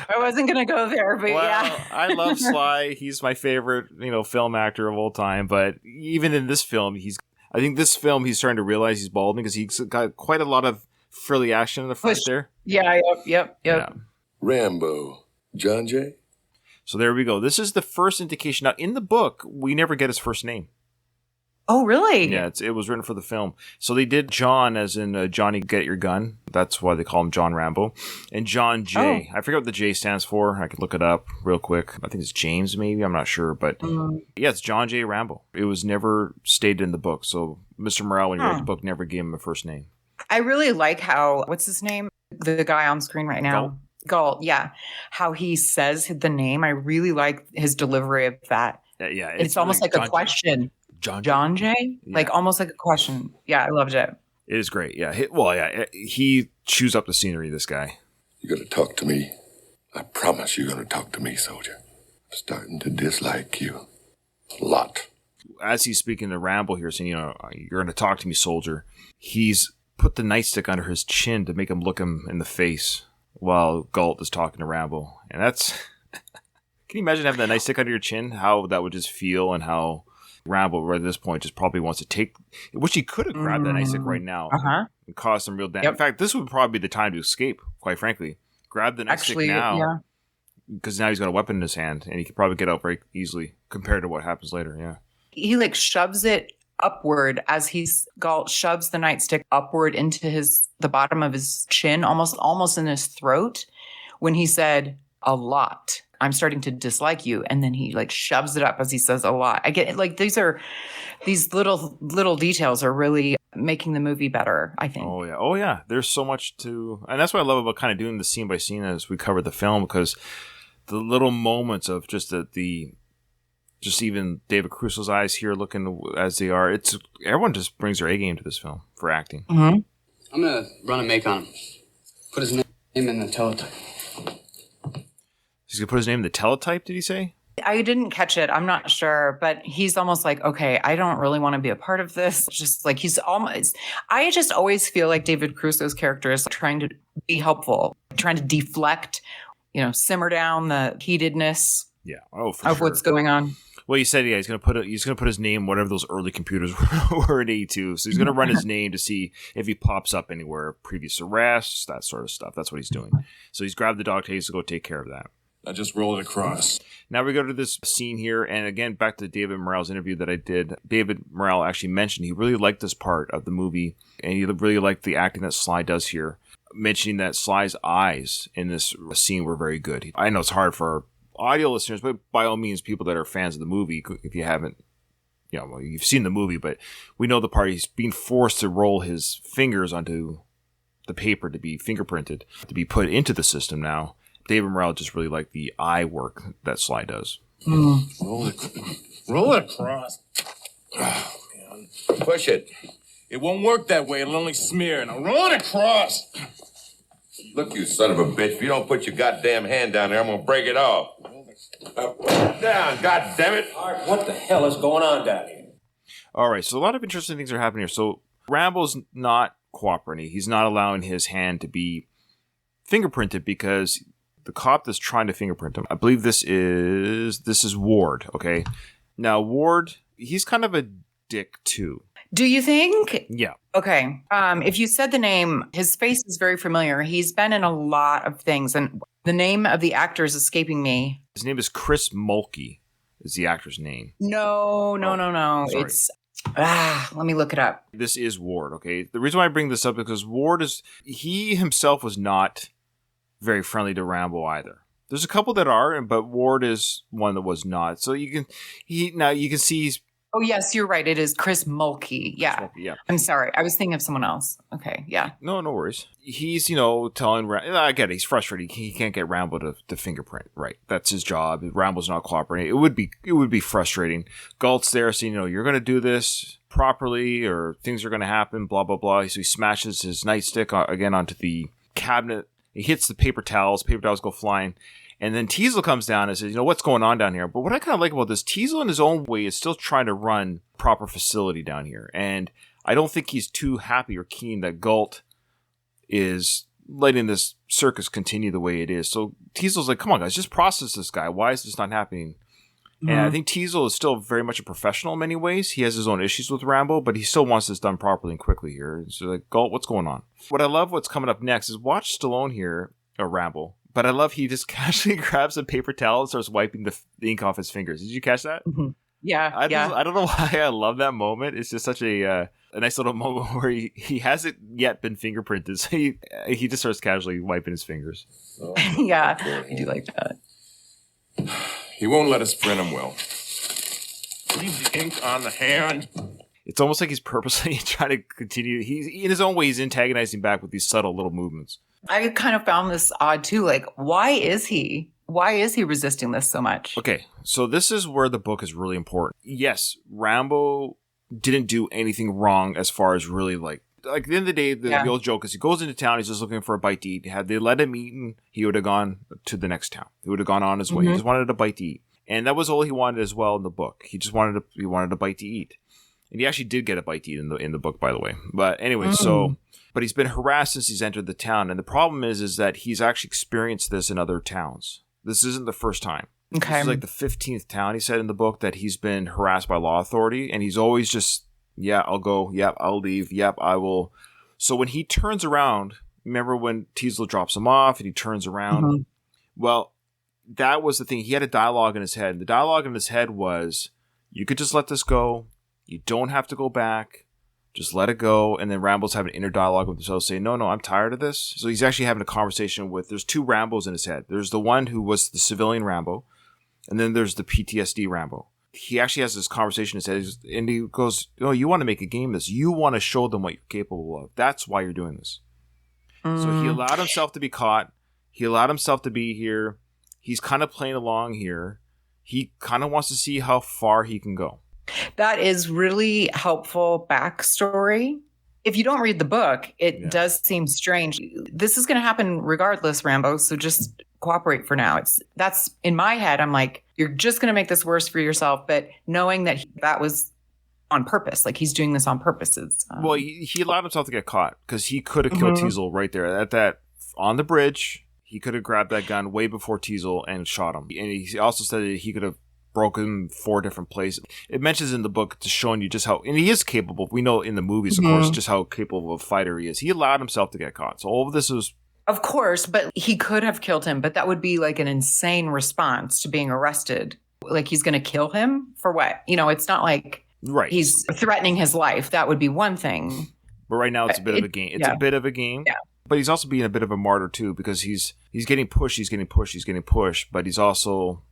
Speaker 2: I wasn't going to go there, but yeah.
Speaker 1: I love Sly. He's my favorite, film actor of all time. But even in this film, I think this film he's starting to realize he's balding because he's got quite a lot of frilly action in the front there.
Speaker 2: Yeah, yep.
Speaker 1: Yeah.
Speaker 3: Rambo. John Jay?
Speaker 1: So there we go. This is the first indication. Now, in the book, we never get his first name.
Speaker 2: Oh, really?
Speaker 1: Yeah, it was written for the film. So they did John as in Johnny Get Your Gun. That's why they call him John Rambo. And John Jay. I forget what the J stands for. I could look it up real quick. I think it's James, maybe. I'm not sure. But yeah, it's John J. Rambo. It was never stated in the book. So Mr. Morrell, when he wrote the book, never gave him a first name.
Speaker 2: I really like how, what's his name? The guy on screen right now. Galt, yeah. How he says the name. I really like his delivery of that.
Speaker 1: Yeah.
Speaker 2: It's almost like a question. John Jay? Yeah. Like almost like a question. Yeah, I loved it.
Speaker 1: It is great. Yeah. He chews up the scenery, this guy.
Speaker 3: You're going to talk to me. I promise you're going to talk to me, soldier. I'm starting to dislike you. A lot.
Speaker 1: As he's speaking to Rambo here, saying, you're going to talk to me, soldier. He's put the nightstick under his chin to make him look him in the face while Galt is talking to Rambo. And that's... Can you imagine having that nightstick under your chin? How that would just feel, and how Rambo, right at this point, just probably wants to take... Which he could have grabbed that nightstick right now and caused some real damage. Yep. In fact, this would probably be the time to escape, quite frankly. Grab the nightstick now, because now he's got a weapon in his hand, and he could probably get out very easily compared to what happens later, yeah.
Speaker 2: He, shoves it upward as Galt shoves the nightstick upward into the bottom of his chin, almost in his throat, when he said, a lot. I'm starting to dislike you. And then he shoves it up as he says a lot. I get these little details are really making the movie better, I think.
Speaker 1: Oh yeah. There's so much and that's what I love about kind of doing the scene by scene as we cover the film, because the little moments of just just even David Crusoe's eyes here looking as they are. Everyone just brings their A game to this film for acting.
Speaker 6: Mm-hmm. I'm going to run a make on him. Put his name in the teletype.
Speaker 1: He's going to put his name in the teletype, did he say?
Speaker 2: I didn't catch it. I'm not sure. But he's almost like, okay, I don't really want to be a part of this. Just he's almost... I just always feel like David Crusoe's character is trying to be helpful, trying to deflect, simmer down the heatedness of what's going on.
Speaker 1: Well, you said, he's going to put his name, whatever those early computers were in 82. So he's going to run his name to see if he pops up anywhere, previous arrests, that sort of stuff. That's what he's doing. So he's grabbed the dog tags to go take care of that.
Speaker 5: I just roll it across.
Speaker 1: Now we go to this scene here, and again, back to David Morrell's interview that I did. David Morrell actually mentioned he really liked this part of the movie, and he really liked the acting that Sly does here, mentioning that Sly's eyes in this scene were very good. I know it's hard for audio listeners, but by all means, people that are fans of the movie, if you haven't, you've seen the movie, but we know the part he's being forced to roll his fingers onto the paper to be fingerprinted, to be put into the system now. David Morrell just really liked the eye work that Sly does.
Speaker 5: Roll it across. Oh, man.
Speaker 3: Push it.
Speaker 5: It won't work that way. It'll only smear. Now roll it across.
Speaker 3: Look, you son of a bitch. If you don't put your goddamn hand down there, I'm going to break it off. Put it down, God damn it.
Speaker 4: Art, what the hell is going on down here?
Speaker 1: All right, so a lot of interesting things are happening here. So Rambo's not cooperating. He's not allowing his hand to be fingerprinted because the cop that's trying to fingerprint him, I believe this is Ward, okay? Now, Ward, he's kind of a dick, too.
Speaker 2: Do you think?
Speaker 1: Yeah.
Speaker 2: Okay. If you said the name, his face is very familiar. He's been in a lot of things, and the name of the actor is escaping me.
Speaker 1: His name is Chris Mulkey, is the actor's name.
Speaker 2: No.
Speaker 1: Sorry.
Speaker 2: It's... let me look it up.
Speaker 1: This is Ward, okay? The reason why I bring this up is because Ward he himself was not very friendly to Rambo either. There's a couple that are, but Ward is one that was not. So you can see he's
Speaker 2: Oh, yes, you're right. It is Chris Mulkey. Yeah.
Speaker 1: Chris Mulkey, yeah.
Speaker 2: I'm sorry. I was thinking of someone else. Okay. Yeah.
Speaker 1: No worries. He's, telling I get it. He's frustrated. He can't get Rambo to fingerprint. Right. That's his job. Rambo's not cooperating. It would be frustrating. Galt's there saying, you're going to do this properly or things are going to happen, blah, blah, blah. So he smashes his nightstick again onto the cabinet. He hits the paper towels. Paper towels go flying. And then Teasle comes down and says, what's going on down here? But what I kind of like about this, Teasle in his own way is still trying to run proper facility down here. And I don't think he's too happy or keen that Galt is letting this circus continue the way it is. So Teasle's like, come on, guys, just process this guy. Why is this not happening? Mm-hmm. And I think Teasle is still very much a professional in many ways. He has his own issues with Rambo, but he still wants this done properly and quickly here. So like, Galt, what's going on? What I love what's coming up next is watch Stallone here, or Rambo. But I love he just casually grabs a paper towel and starts wiping the ink off his fingers. Did you catch that?
Speaker 2: Mm-hmm. Yeah.
Speaker 1: I don't know why I love that moment. It's just such a nice little moment where he hasn't yet been fingerprinted. So he just starts casually wiping his fingers.
Speaker 2: Oh, yeah, I do like that.
Speaker 3: He won't let us print him well. Leave the ink on the hand.
Speaker 1: It's almost like he's purposely trying to continue. He's in his own way, he's antagonizing back with these subtle little movements.
Speaker 2: I kind of found this odd too. Like, why is he resisting this so much?
Speaker 1: Okay, so this is where the book is really important. Yes, Rambo didn't do anything wrong as far as really like at the end of the day, the old joke is he goes into town, he's just looking for a bite to eat. Had they let him eat, he would have gone to the next town. He would have gone on his way. He just wanted a bite to eat. And that was all he wanted as well in the book. He just wanted a bite to eat. And he actually did get a bite to eat in the book, by the way. But anyway, but he's been harassed since he's entered the town. And the problem is that he's actually experienced this in other towns. This isn't the first time.
Speaker 2: Okay.
Speaker 1: This is like the 15th town, he said in the book, that he's been harassed by law authority. And he's always just, yeah, I'll go. Yep, I'll leave. Yep, I will. So when he turns around, remember when Teasle drops him off and he turns around? Well, that was the thing. He had a dialogue in his head. The dialogue in his head was, you could just let this go. You don't have to go back. Just let it go. And then Rambo's having an inner dialogue with himself saying, no, I'm tired of this. So he's actually having a conversation there's two Rambos in his head. There's the one who was the civilian Rambo. And then there's the PTSD Rambo. He actually has this conversation in his head. And he goes, you want to make a game of this. You want to show them what you're capable of. That's why you're doing this. So he allowed himself to be caught. He allowed himself to be here. He's kind of playing along here. He kind of wants to see how far he can go.
Speaker 2: That is really helpful backstory. If you don't read the book, it does seem strange. This is going to happen regardless, Rambo. So just cooperate for now. That's in my head. I'm like, you're just going to make this worse for yourself. But knowing that that was on purpose, like he's doing this on purpose.
Speaker 1: Well, he allowed himself to get caught because he could have killed Teasle right there at that on the bridge. He could have grabbed that gun way before Teasle and shot him. And he also said that he could have broken 4 different places. It mentions in the book to showing you just how, and he is capable. We know in the movies, of course, just how capable of a fighter he is. He allowed himself to get caught. So all of this was...
Speaker 2: Of course, but he could have killed him, but that would be like an insane response to being arrested. Like he's going to kill him for what? It's not like he's threatening his life. That would be one thing.
Speaker 1: But right now it's a bit of a game. It's a bit of a game. Yeah. But he's also being a bit of a martyr too, because he's getting pushed, but he's also...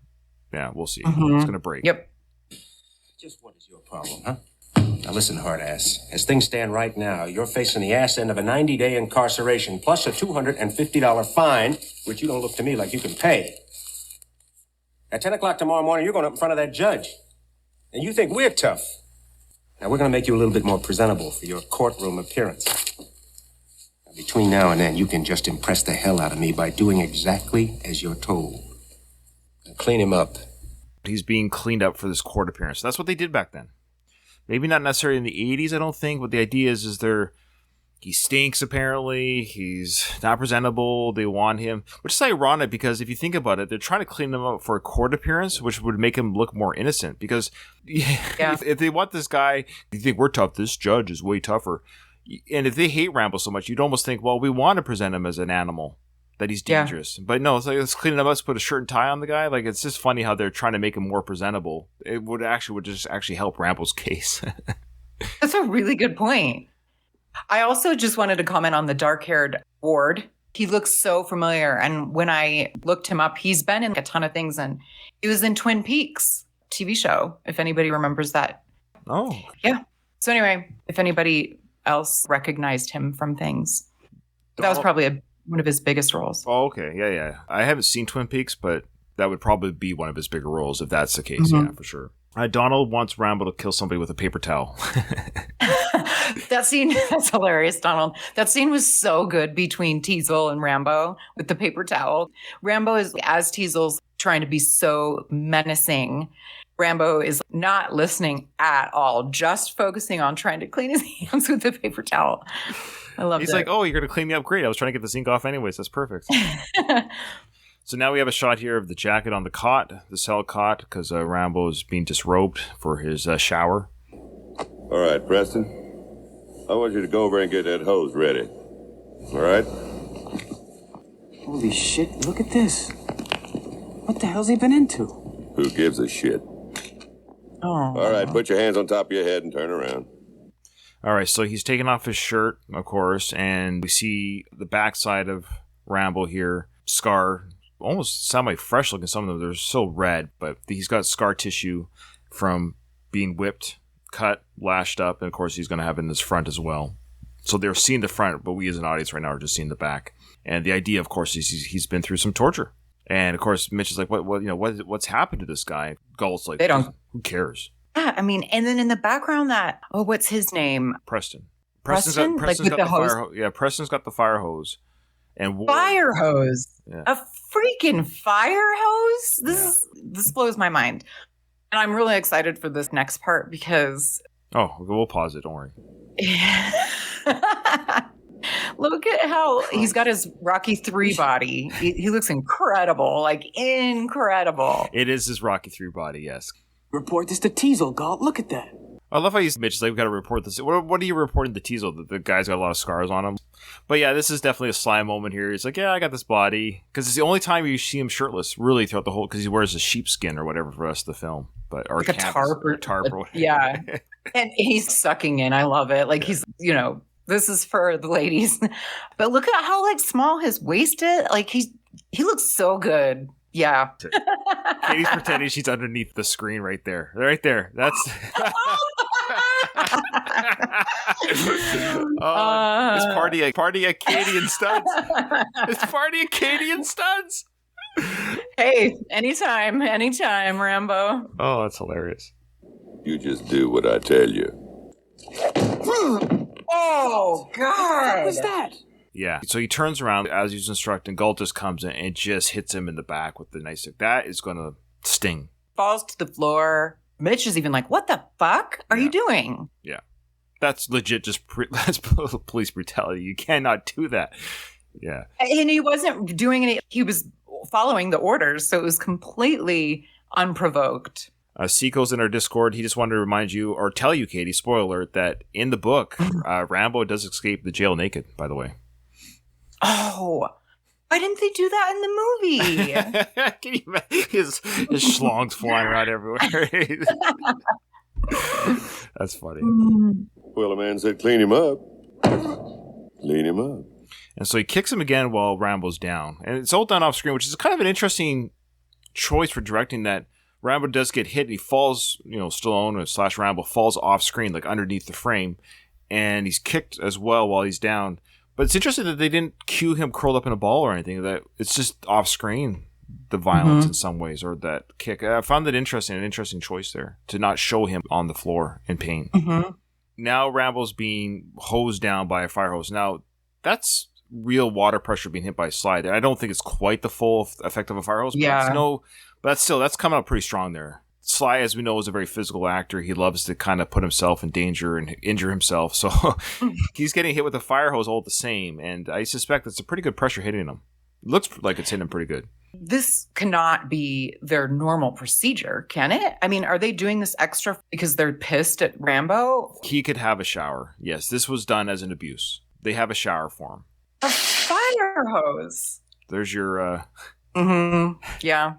Speaker 1: Yeah, we'll see. It's going to break.
Speaker 2: Yep.
Speaker 4: Just what is your problem, huh? Now listen, hard ass. As things stand right now, you're facing the ass end of a 90-day incarceration plus a $250 fine, which you don't look to me like you can pay. At 10 o'clock tomorrow morning, you're going up in front of that judge. And you think we're tough. Now we're going to make you a little bit more presentable for your courtroom appearance. Now, between now and then, you can just impress the hell out of me by doing exactly as you're told. Clean him up.
Speaker 1: He's being cleaned up for this court appearance. That's what they did back then. Maybe not necessarily in the 80s, I don't think, but the idea is he stinks apparently. He's not presentable. They want him, which is ironic because if you think about it, they're trying to clean him up for a court appearance, which would make him look more innocent because if they want this guy, you think we're tough. This judge is way tougher. And if they hate Rambo so much, you'd almost think, well, we want to present him as an animal. That he's dangerous. But no, it's like, let's clean it up. Let's put a shirt and tie on the guy. Like, it's just funny how they're trying to make him more presentable. It would just help Rambo's case.
Speaker 2: That's a really good point. I also just wanted to comment on the dark-haired Ward. He looks so familiar. And when I looked him up, he's been in a ton of things. And he was in Twin Peaks TV show, if anybody remembers that.
Speaker 1: Oh.
Speaker 2: Yeah. So anyway, if anybody else recognized him from things, that was probably one of his biggest roles.
Speaker 1: Oh, okay. Yeah. I haven't seen Twin Peaks, but that would probably be one of his bigger roles if that's the case. Yeah, for sure. Donald wants Rambo to kill somebody with a paper towel.
Speaker 2: That scene, that's hilarious, Donald. That scene was so good between Teasel and Rambo with the paper towel. Rambo is, as Teasel's trying to be so menacing, Rambo is not listening at all, just focusing on trying to clean his hands with the paper towel. I love it.
Speaker 1: He's like, oh, you're going to clean me up? Great. I was trying to get the zinc off anyways. That's perfect. So now we have a shot here of the jacket on the cot, the cell cot, because Rambo is being disrobed for his shower.
Speaker 3: All right, Preston. I want you to go over and get that hose ready. All right?
Speaker 7: Holy shit, look at this. What the hell's he been into?
Speaker 3: Who gives a shit?
Speaker 2: Oh.
Speaker 3: All right, put your hands on top of your head and turn around.
Speaker 1: All right, so he's taking off his shirt, of course, and we see the backside of Rambo here, scar, almost semi-fresh looking. Some of them, they're so red, but he's got scar tissue from being whipped, cut, lashed up, and of course he's going to have it in his front as well. So they're seeing the front, but we as an audience right now are just seeing the back. And the idea, of course, is he's been through some torture. And of course, Mitch is like, what's happened to this guy? Galt's like, who cares?
Speaker 2: Yeah, I mean, and then in the background, what's his name?
Speaker 1: Preston's
Speaker 2: Preston?
Speaker 1: got the hose? Fire hose. Yeah, Preston's got the fire hose. And
Speaker 2: fire hose?
Speaker 1: Yeah.
Speaker 2: A freaking fire hose? This blows my mind. And I'm really excited for this next part because...
Speaker 1: Oh, we'll pause it. Don't worry.
Speaker 2: Look at how he's got his Rocky 3 body. He looks incredible, like incredible.
Speaker 1: It is his Rocky 3 body, yes.
Speaker 7: Report this to Teasel, Galt. Look at that.
Speaker 1: I love how Mitch is like, we've got to report this. What are you reporting to Teasel? That the guy's got a lot of scars on him. But yeah, this is definitely a Sly moment here. He's like, yeah, I got this body. Because it's the only time you see him shirtless, really, throughout the whole, because he wears a sheepskin or whatever for the rest of the film. Or
Speaker 2: like a tarp or
Speaker 1: whatever.
Speaker 2: Yeah. And he's sucking in. I love it. Like he's, this is for the ladies. But look at how like small his waist is. Like he looks so good. Yeah.
Speaker 1: Katie's pretending she's underneath the screen right there. Right there. That's it's party at Katie and Studs. It's party at Katie and Studs.
Speaker 2: Hey, anytime, Rambo.
Speaker 1: Oh, that's hilarious.
Speaker 3: You just do what I tell you.
Speaker 2: Oh, God.
Speaker 7: What was that?
Speaker 1: Yeah. So he turns around as he's instructing. Galt just comes in and just hits him in the back with the nice stick. That is going to sting.
Speaker 2: Falls to the floor. Mitch is even like, what the fuck are you doing?
Speaker 1: Yeah. That's legit just that's police brutality. You cannot do that. Yeah.
Speaker 2: And he wasn't doing any, he was following the orders. So it was completely unprovoked.
Speaker 1: Seiko's in our Discord. He just wanted to remind you or tell you, Katie, spoiler alert, that in the book, Rambo does escape the jail naked, by the way.
Speaker 2: Oh, why didn't they do that in the movie?
Speaker 1: Can you imagine his schlongs flying around everywhere? That's funny.
Speaker 3: Well, a man said clean him up. Clean him up.
Speaker 1: And so he kicks him again while Rambo's down. And it's all done off screen, which is kind of an interesting choice for directing that Rambo does get hit and he falls, Stallone / Rambo falls off screen, like underneath the frame. And he's kicked as well while he's down. But it's interesting that they didn't cue him curled up in a ball or anything. That it's just off screen, the violence in some ways, or that kick. I found that interesting, an interesting choice there to not show him on the floor in pain.
Speaker 2: Mm-hmm.
Speaker 1: Now Rambo's being hosed down by a fire hose. Now that's real water pressure being hit by a slide. And I don't think it's quite the full effect of a fire hose. But that's coming up pretty strong there. Sly, as we know, is a very physical actor. He loves to kind of put himself in danger and injure himself. So he's getting hit with a fire hose all the same. And I suspect it's a pretty good pressure hitting him. It looks like it's hitting him pretty good.
Speaker 2: This cannot be their normal procedure, can it? I mean, are they doing this extra because they're pissed at Rambo?
Speaker 1: He could have a shower. Yes, this was done as an abuse. They have a shower for him.
Speaker 2: A fire hose.
Speaker 1: There's your...
Speaker 2: Yeah.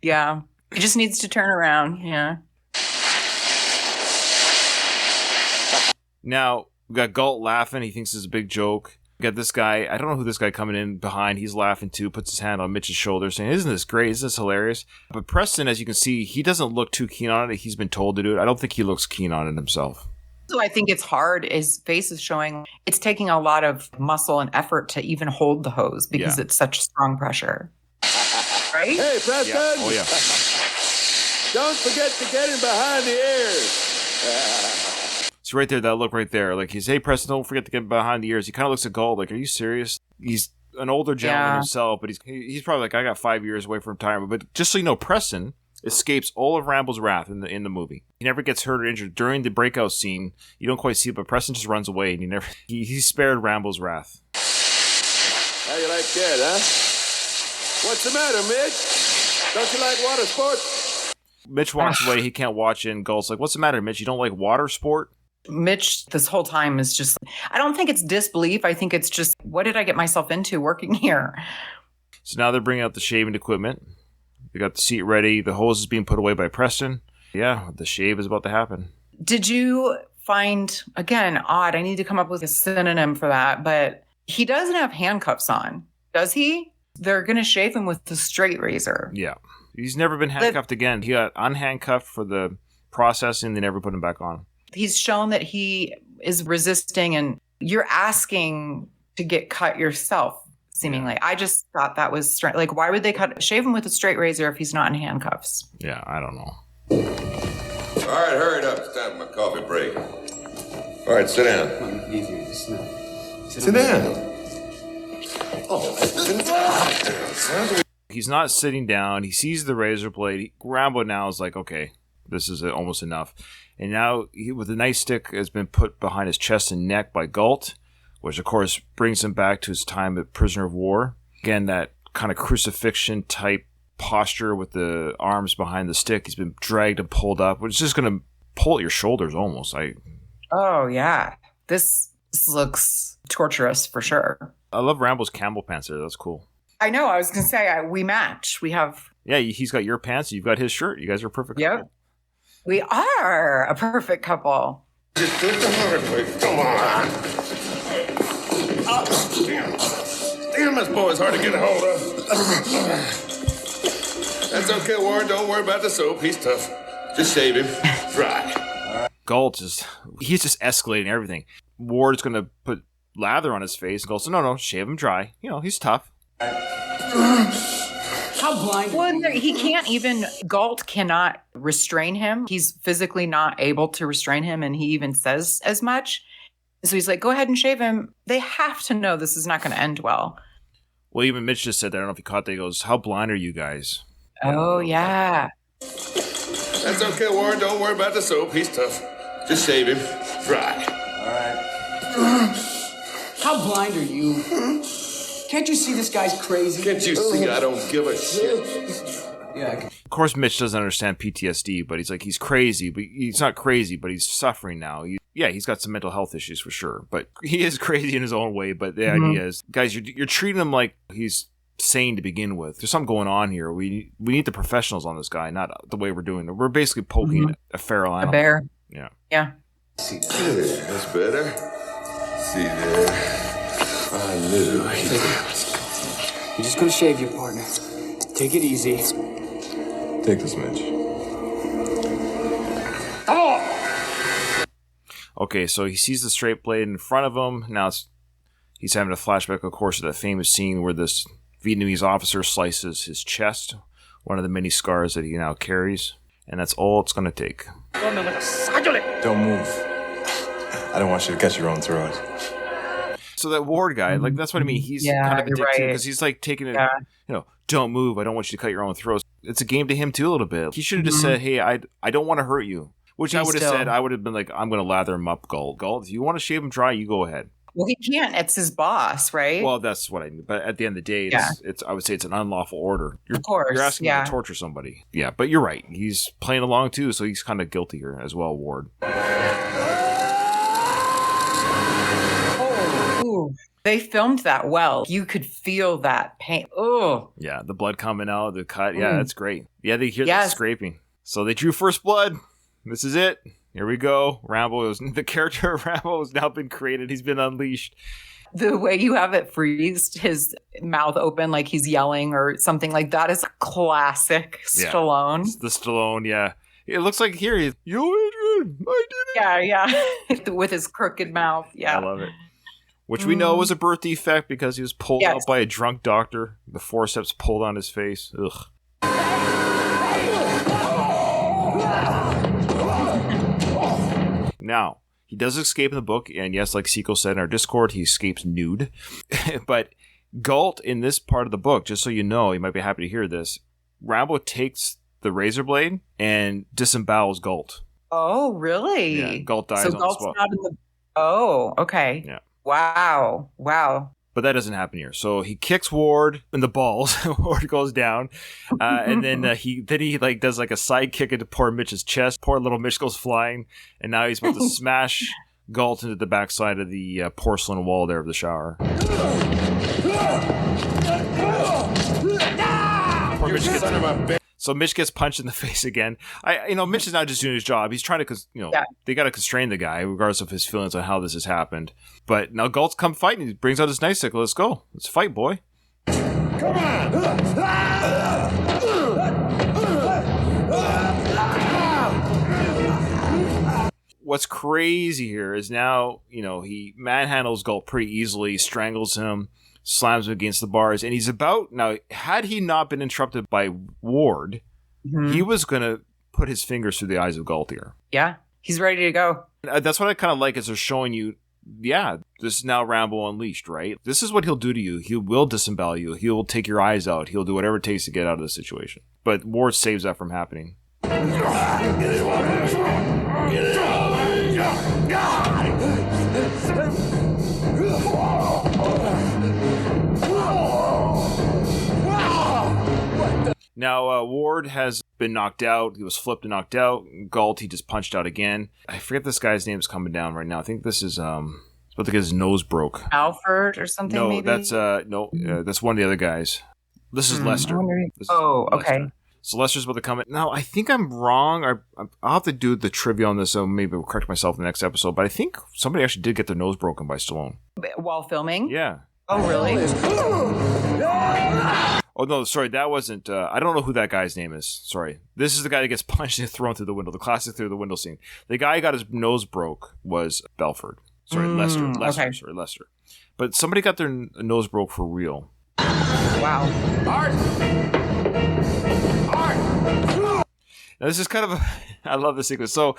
Speaker 2: Yeah. He just needs to turn around. Yeah.
Speaker 1: Now, we got Galt laughing. He thinks it's a big joke. Got this guy, I don't know who this guy coming in behind. He's laughing too, puts his hand on Mitch's shoulder saying, isn't this great? Isn't this hilarious? But Preston, as you can see, he doesn't look too keen on it. He's been told to do it. I don't think he looks keen on it himself.
Speaker 2: So I think it's hard. His face is showing it's taking a lot of muscle and effort to even hold the hose because it's such strong pressure. Right?
Speaker 5: Hey, Preston!
Speaker 1: Yeah. Oh, yeah.
Speaker 5: Don't forget to get him behind the ears.
Speaker 1: So right there, that look right there. Like, he's, hey, Preston, don't forget to get behind the ears. He kind of looks at Galt like, are you serious? He's an older gentleman himself, but he's probably like, I got 5 years away from retirement. But just so you know, Preston escapes all of Ramble's wrath in the movie. He never gets hurt or injured. During the breakout scene, you don't quite see it, but Preston just runs away, and he spared Ramble's wrath.
Speaker 5: How you like that, huh? What's the matter, Mitch? Don't you like water sports?
Speaker 1: Mitch walks away. He can't watch it, and Galt's like, what's the matter, Mitch? You don't like water sport?
Speaker 2: Mitch, this whole time is just, I don't think it's disbelief. I think it's just, what did I get myself into working here?
Speaker 1: So now they're bringing out the shaving equipment. They got the seat ready. The hose is being put away by Preston. Yeah, the shave is about to happen.
Speaker 2: Did you find, again, odd, I need to come up with a synonym for that, but he doesn't have handcuffs on, does he? They're going to shave him with the straight razor.
Speaker 1: Yeah. He's never been handcuffed again. He got unhandcuffed for the processing. They never put him back on. He's
Speaker 2: shown that he is resisting, and you're asking to get cut yourself, seemingly. I just thought that was strange. Like, why would they shave him with a straight razor if he's not in handcuffs?
Speaker 1: Yeah, I don't know.
Speaker 3: All right, hurry it up. It's time for my coffee break. All right, sit down.
Speaker 6: Come on, easy.
Speaker 3: Sit down. Oh,
Speaker 1: he's not sitting down. He sees the razor blade. Rambo now is like, okay, this is almost enough. And now, with the nightstick has been put behind his chest and neck by Galt, which, of course, brings him back to his time as prisoner of war. Again, that kind of crucifixion-type posture with the arms behind the stick. He's been dragged and pulled up, which is just going to pull at your shoulders almost.
Speaker 2: Oh, yeah. This looks torturous for sure.
Speaker 1: I love Rambo's camel pants there. That's cool.
Speaker 2: I know. I was going to say, we match. We have...
Speaker 1: Yeah, he's got your pants. You've got his shirt. You guys are a perfect couple.
Speaker 2: Yep. We are a perfect couple.
Speaker 3: just do it the hard way. Come on. Damn, this boy's hard to get a hold of. That's okay, Ward. Don't worry about the soap. He's tough. Just shave him. Dry.
Speaker 1: Galt he's just escalating everything. Ward's going to put lather on his face. Galt says, no, shave him dry. You know, he's tough.
Speaker 7: How blind?
Speaker 2: Well, he can't even, Galt cannot restrain him. He's physically not able to restrain him, and he even says as much. So he's like, go ahead and shave him. They have to know this is not going to end well.
Speaker 1: Well, even Mitch just said that. I don't know if you caught that. He goes, how blind are you guys?
Speaker 2: Oh, yeah.
Speaker 3: That's okay, Ward. Don't worry about the soap. He's tough. Just shave him. Dry.
Speaker 7: All right. How blind are you? Can't you see this guy's crazy?
Speaker 3: Can't you see I don't give a shit?
Speaker 7: Yeah.
Speaker 1: Of course, Mitch doesn't understand PTSD, but he's like, he's crazy, but he's not crazy, but he's suffering now. He's got some mental health issues for sure, but he is crazy in his own way. But the idea is, guys, you're treating him like he's sane to begin with. There's something going on here. We need the professionals on this guy, not the way we're doing it. We're basically poking a feral animal.
Speaker 2: A bear.
Speaker 1: Yeah.
Speaker 2: Yeah.
Speaker 3: See there. That's better. See there. I knew.
Speaker 7: You're just gonna shave your partner. Take it easy.
Speaker 3: Take this, Mitch.
Speaker 1: Okay, so he sees the straight blade in front of him. Now he's having a flashback, of course, to that famous scene where this Vietnamese officer slices his chest, one of the many scars that he now carries. And that's all it's going to take.
Speaker 8: Don't move. I don't want you to cut your own throat.
Speaker 1: So that Ward guy, like, that's what I mean. He's kind of a dick too, because he's like taking it, don't move. I don't want you to cut your own throat. It's a game to him too a little bit. He should have just said, hey, I don't want to hurt you. Which I would have said, I would have been like, I'm going to lather him up, Galt. Galt, if you want to shave him dry, you go ahead.
Speaker 2: Well, he can't. It's his boss, right?
Speaker 1: Well, that's what I mean. But at the end of the day, it's I would say it's an unlawful order.
Speaker 2: Of course,
Speaker 1: you're asking him to torture somebody. Yeah, but you're right. He's playing along too, so he's kind of guilty here as well, Ward.
Speaker 2: Oh, they filmed that well. You could feel that pain. Oh.
Speaker 1: Yeah, the blood coming out, the cut. Yeah, that's great. Yeah, they hear that scraping. So they drew first blood. This is it. Here we go. The character of Rambo has now been created. He's been unleashed.
Speaker 2: The way you have it freezed, his mouth open like he's yelling or something like that is classic Stallone.
Speaker 1: It's the Stallone, yeah. It looks like here he's, yo, Adrian, I did
Speaker 2: it. Yeah. With his crooked mouth. Yeah.
Speaker 1: I love it. Which we know was a birth defect because he was pulled out by a drunk doctor. The forceps pulled on his face. Ugh. Now, he does escape in the book, and yes, like Seiko said in our Discord, he escapes nude. But Galt, in this part of the book, just so you know, you might be happy to hear this, Rambo takes the razor blade and disembowels Galt.
Speaker 2: Oh, really?
Speaker 1: Yeah, Galt dies
Speaker 2: so
Speaker 1: on
Speaker 2: Galt's
Speaker 1: the spot.
Speaker 2: not in the... Oh, okay.
Speaker 1: Yeah.
Speaker 2: Wow.
Speaker 1: But that doesn't happen here. So he kicks Ward in the balls. Ward goes down, and then he does like a side kick into poor Mitch's chest. Poor little Mitch goes flying, and now he's about to smash Galt into the backside of the porcelain wall there of the shower. Poor Mitch gets, son of a bitch. So Mitch gets punched in the face again. Mitch is not just doing his job. He's trying to, they got to constrain the guy, regardless of his feelings on how this has happened. But now Galt's come fight, and he brings out his nightstick. Let's go. Let's fight, boy.
Speaker 5: Come on!
Speaker 1: What's crazy here is now, he manhandles Galt pretty easily, strangles him, slams him against the bars, and he's about... Now, had he not been interrupted by Ward, he was going to put his fingers through the eyes of Galt here.
Speaker 2: Yeah, he's ready to go.
Speaker 1: That's what I kind of like, is they're showing you, this is now Rambo Unleashed, right? This is what he'll do to you. He will disembowel you. He will take your eyes out. He'll do whatever it takes to get out of the situation. But Ward saves that from happening. Now, Ward has been knocked out. He was flipped and knocked out. Galt, he just punched out again. I forget this guy's name is coming down right now. I think this is, he's about to get his nose broke.
Speaker 2: Alfred or something,
Speaker 1: no,
Speaker 2: maybe?
Speaker 1: That's one of the other guys. This is Lester.
Speaker 2: Okay.
Speaker 1: Lester. So Lester's about to come in. Now, I think I'm wrong. I'll have to do the trivia on this, so maybe I'll correct myself in the next episode. But I think somebody actually did get their nose broken by Stallone.
Speaker 2: While filming?
Speaker 1: Yeah.
Speaker 2: Oh, really?
Speaker 1: Oh, no, sorry, that wasn't... I don't know who that guy's name is. Sorry. This is the guy that gets punched and thrown through the window. The classic through the window scene. The guy who got his nose broke was Belford. Sorry, Lester.
Speaker 2: Okay.
Speaker 1: Sorry, Lester. But somebody got their nose broke for real.
Speaker 2: Wow.
Speaker 5: Art!
Speaker 1: Now, this is kind of I love this sequence. So,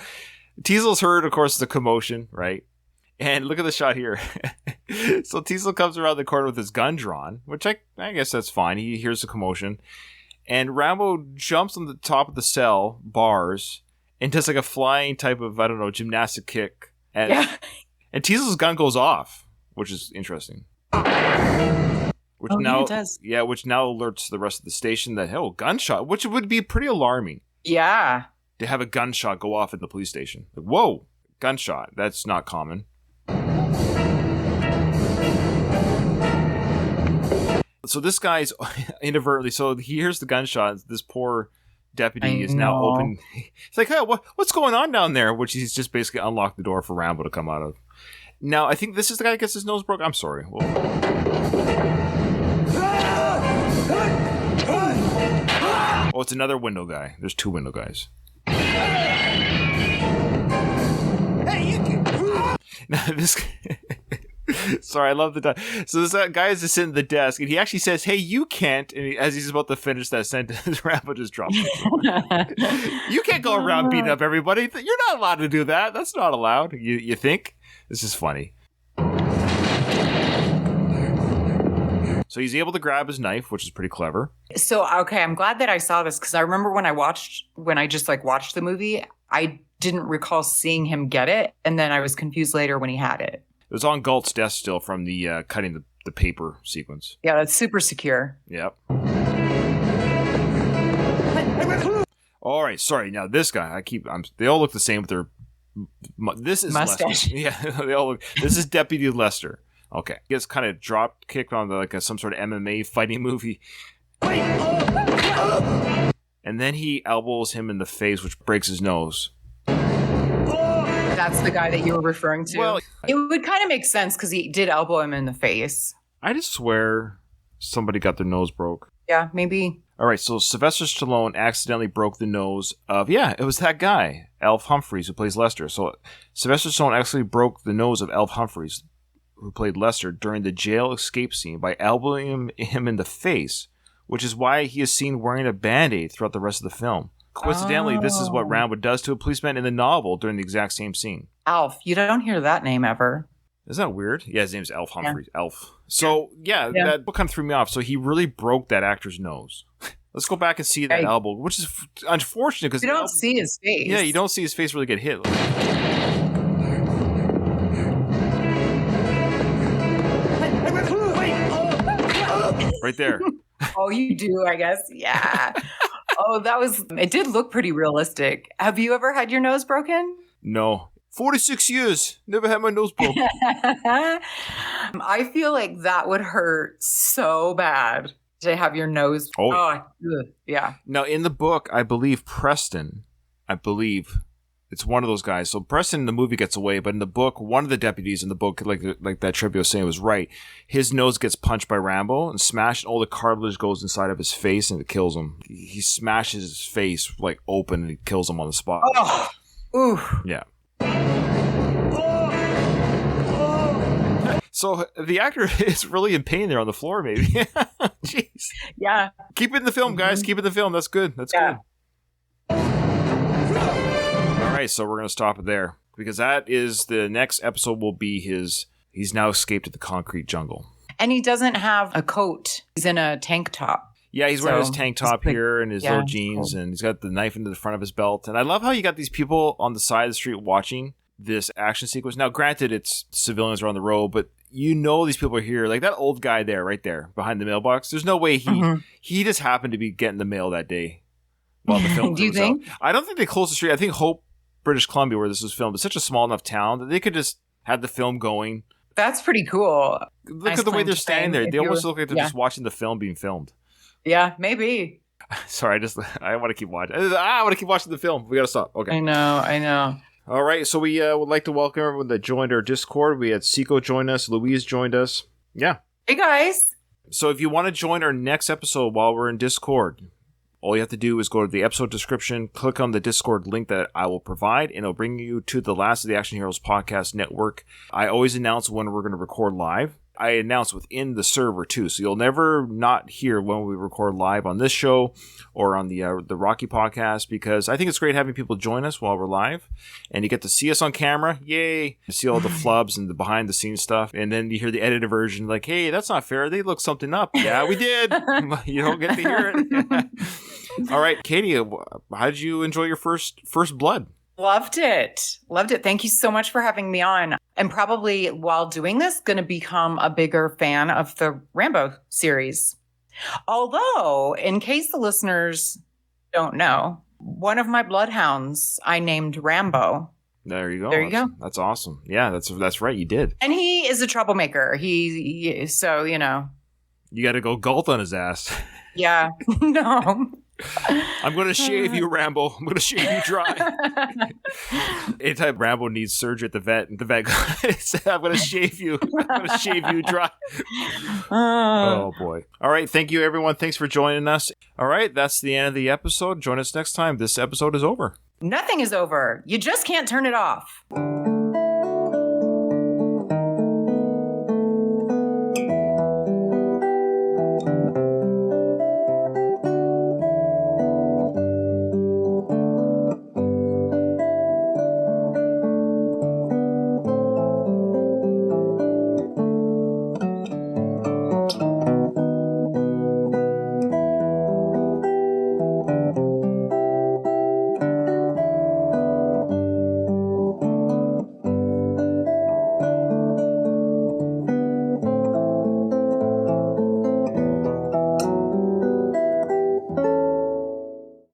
Speaker 1: Teasel's heard, of course, the commotion, right? And look at the shot here. So Teasel comes around the corner with his gun drawn, which I guess that's fine. He hears the commotion. And Rambo jumps on the top of the cell, bars, and does like a flying type of, gymnastic kick. And Teasel's gun goes off, which is interesting. Which now alerts the rest of the station that, gunshot, which would be pretty alarming.
Speaker 2: Yeah.
Speaker 1: To have a gunshot go off at the police station. Like, whoa, gunshot. That's not common. So this guy's inadvertently, so he hears the gunshot. This poor deputy is now open. It's like, hey, what's going on down there? Which he's just basically unlocked the door for Rambo to come out of. Now, I think this is the guy that gets his nose broke. I'm sorry. Oh, it's another window guy. There's two window guys.
Speaker 5: Hey, you can...
Speaker 1: Now, this... Sorry, I love the time. So this guy is just sitting at the desk, and he actually says, "Hey, you can't." And as he's about to finish that sentence, Rambo just drops it. You can't go around beating up everybody. You're not allowed to do that. That's not allowed. You think? This is funny. So he's able to grab his knife, which is pretty clever.
Speaker 2: So, okay, I'm glad that I saw this, because I remember when I just watched the movie, I didn't recall seeing him get it, and then I was confused later when he had it.
Speaker 1: It was on Galt's desk still from the cutting the paper sequence.
Speaker 2: Yeah, that's super secure.
Speaker 1: Yep. All right, sorry. Now this guy, they all look the same with their. This is
Speaker 2: mustache.
Speaker 1: Lester. Yeah, they all look. This is Deputy Lester. Okay, he gets kind of drop kicked on some sort of MMA fighting movie, and then he elbows him in the face, which breaks his nose.
Speaker 2: That's the guy that you were referring to.
Speaker 1: Well,
Speaker 2: it would kind of make sense because he did elbow him in the face.
Speaker 1: I just swear somebody got their nose broke.
Speaker 2: Yeah, maybe.
Speaker 1: All right, so Sylvester Stallone accidentally broke the nose of, it was that guy, Alf Humphreys, who plays Lester. So Sylvester Stallone actually broke the nose of Alf Humphreys, who played Lester, during the jail escape scene by elbowing him in the face, which is why he is seen wearing a Band-Aid throughout the rest of the film. Coincidentally, this is what Rambo does to a policeman in the novel during the exact same scene.
Speaker 2: Alf. You don't hear that name ever.
Speaker 1: Isn't that weird? Yeah, his name's Alf Humphreys. Yeah. Alf. So, that book kind of threw me off. So he really broke that actor's nose. Let's go back and see that elbow, which is unfortunate because
Speaker 2: you don't see his face.
Speaker 1: Yeah, you don't see his face really get hit. Right there.
Speaker 2: Oh, you do, I guess. Yeah. It did look pretty realistic. Have you ever had your nose broken?
Speaker 1: No. 46 years. Never had my nose broken.
Speaker 2: I feel like that would hurt so bad to have your nose. Yeah.
Speaker 1: Now, in the book, I believe Preston, it's one of those guys. So Preston in the movie gets away, but in the book, one of the deputies in the book, like that trivia was saying, was right. His nose gets punched by Rambo and smashed, and all the cartilage goes inside of his face and it kills him. He smashes his face like open and it kills him on the spot.
Speaker 2: Oh, ooh.
Speaker 1: Yeah. So the actor is really in pain there on the floor, maybe. Jeez.
Speaker 2: Yeah.
Speaker 1: Keep it in the film, guys. Keep it in the film. That's good. That's good. All right, so we're going to stop it there because that is the next episode will be he's now escaped to the concrete jungle.
Speaker 2: And he doesn't have a coat. He's in a tank top.
Speaker 1: Yeah, he's wearing his tank top here and his little jeans, and he's got the knife into the front of his belt. And I love how you got these people on the side of the street watching this action sequence. Now, granted, it's civilians are on the road, but you know these people are here. Like that old guy there, right there, behind the mailbox. There's no way he just happened to be getting the mail that day while the film
Speaker 2: Do you think?
Speaker 1: out. I don't think they closed the street. I think Hope, British Columbia, where this was filmed, is such a small enough town that they could just have the film going.
Speaker 2: That's pretty cool.
Speaker 1: Look at the way they're standing there. They almost look like they're just watching the film being filmed.
Speaker 2: Yeah, maybe.
Speaker 1: Sorry, I want to keep watching. I want to keep watching the film. We got to stop. Okay.
Speaker 2: I know.
Speaker 1: All right, so we would like to welcome everyone that joined our Discord. We had Seiko join us. Louise joined us. Yeah.
Speaker 2: Hey, guys.
Speaker 1: So if you want to join our next episode while we're in Discord, all you have to do is go to the episode description, click on the Discord link that I will provide, and it'll bring you to the Last of the Action Heroes podcast network. I always announce when we're going to record live. I announce within the server too, so you'll never not hear when we record live on this show or on the Rocky podcast, because I think it's great having people join us while we're live, and you get to see us on camera. Yay! You see all the flubs and the behind the scenes stuff, and then you hear the edited version like, "Hey, that's not fair. They looked something up." Yeah, we did. You don't get to hear it. All right, Katie, how did you enjoy your first blood?
Speaker 2: Loved it. Thank you so much for having me on. And probably while doing this, going to become a bigger fan of the Rambo series. Although, in case the listeners don't know, one of my bloodhounds I named Rambo.
Speaker 1: There you go.
Speaker 2: There you go.
Speaker 1: That's awesome. Yeah, that's right. You did.
Speaker 2: And he is a troublemaker. So, you know.
Speaker 1: You got to go gulp on his ass.
Speaker 2: Yeah. No.
Speaker 1: I'm going to shave you, Rambo. I'm going to shave you dry. Anytime Rambo needs surgery at the vet, and the vet goes, I'm going to shave you. I'm going to shave you dry. Oh, boy. All right. Thank you, everyone. Thanks for joining us. All right. That's the end of the episode. Join us next time. This episode is over.
Speaker 2: Nothing is over. You just can't turn it off.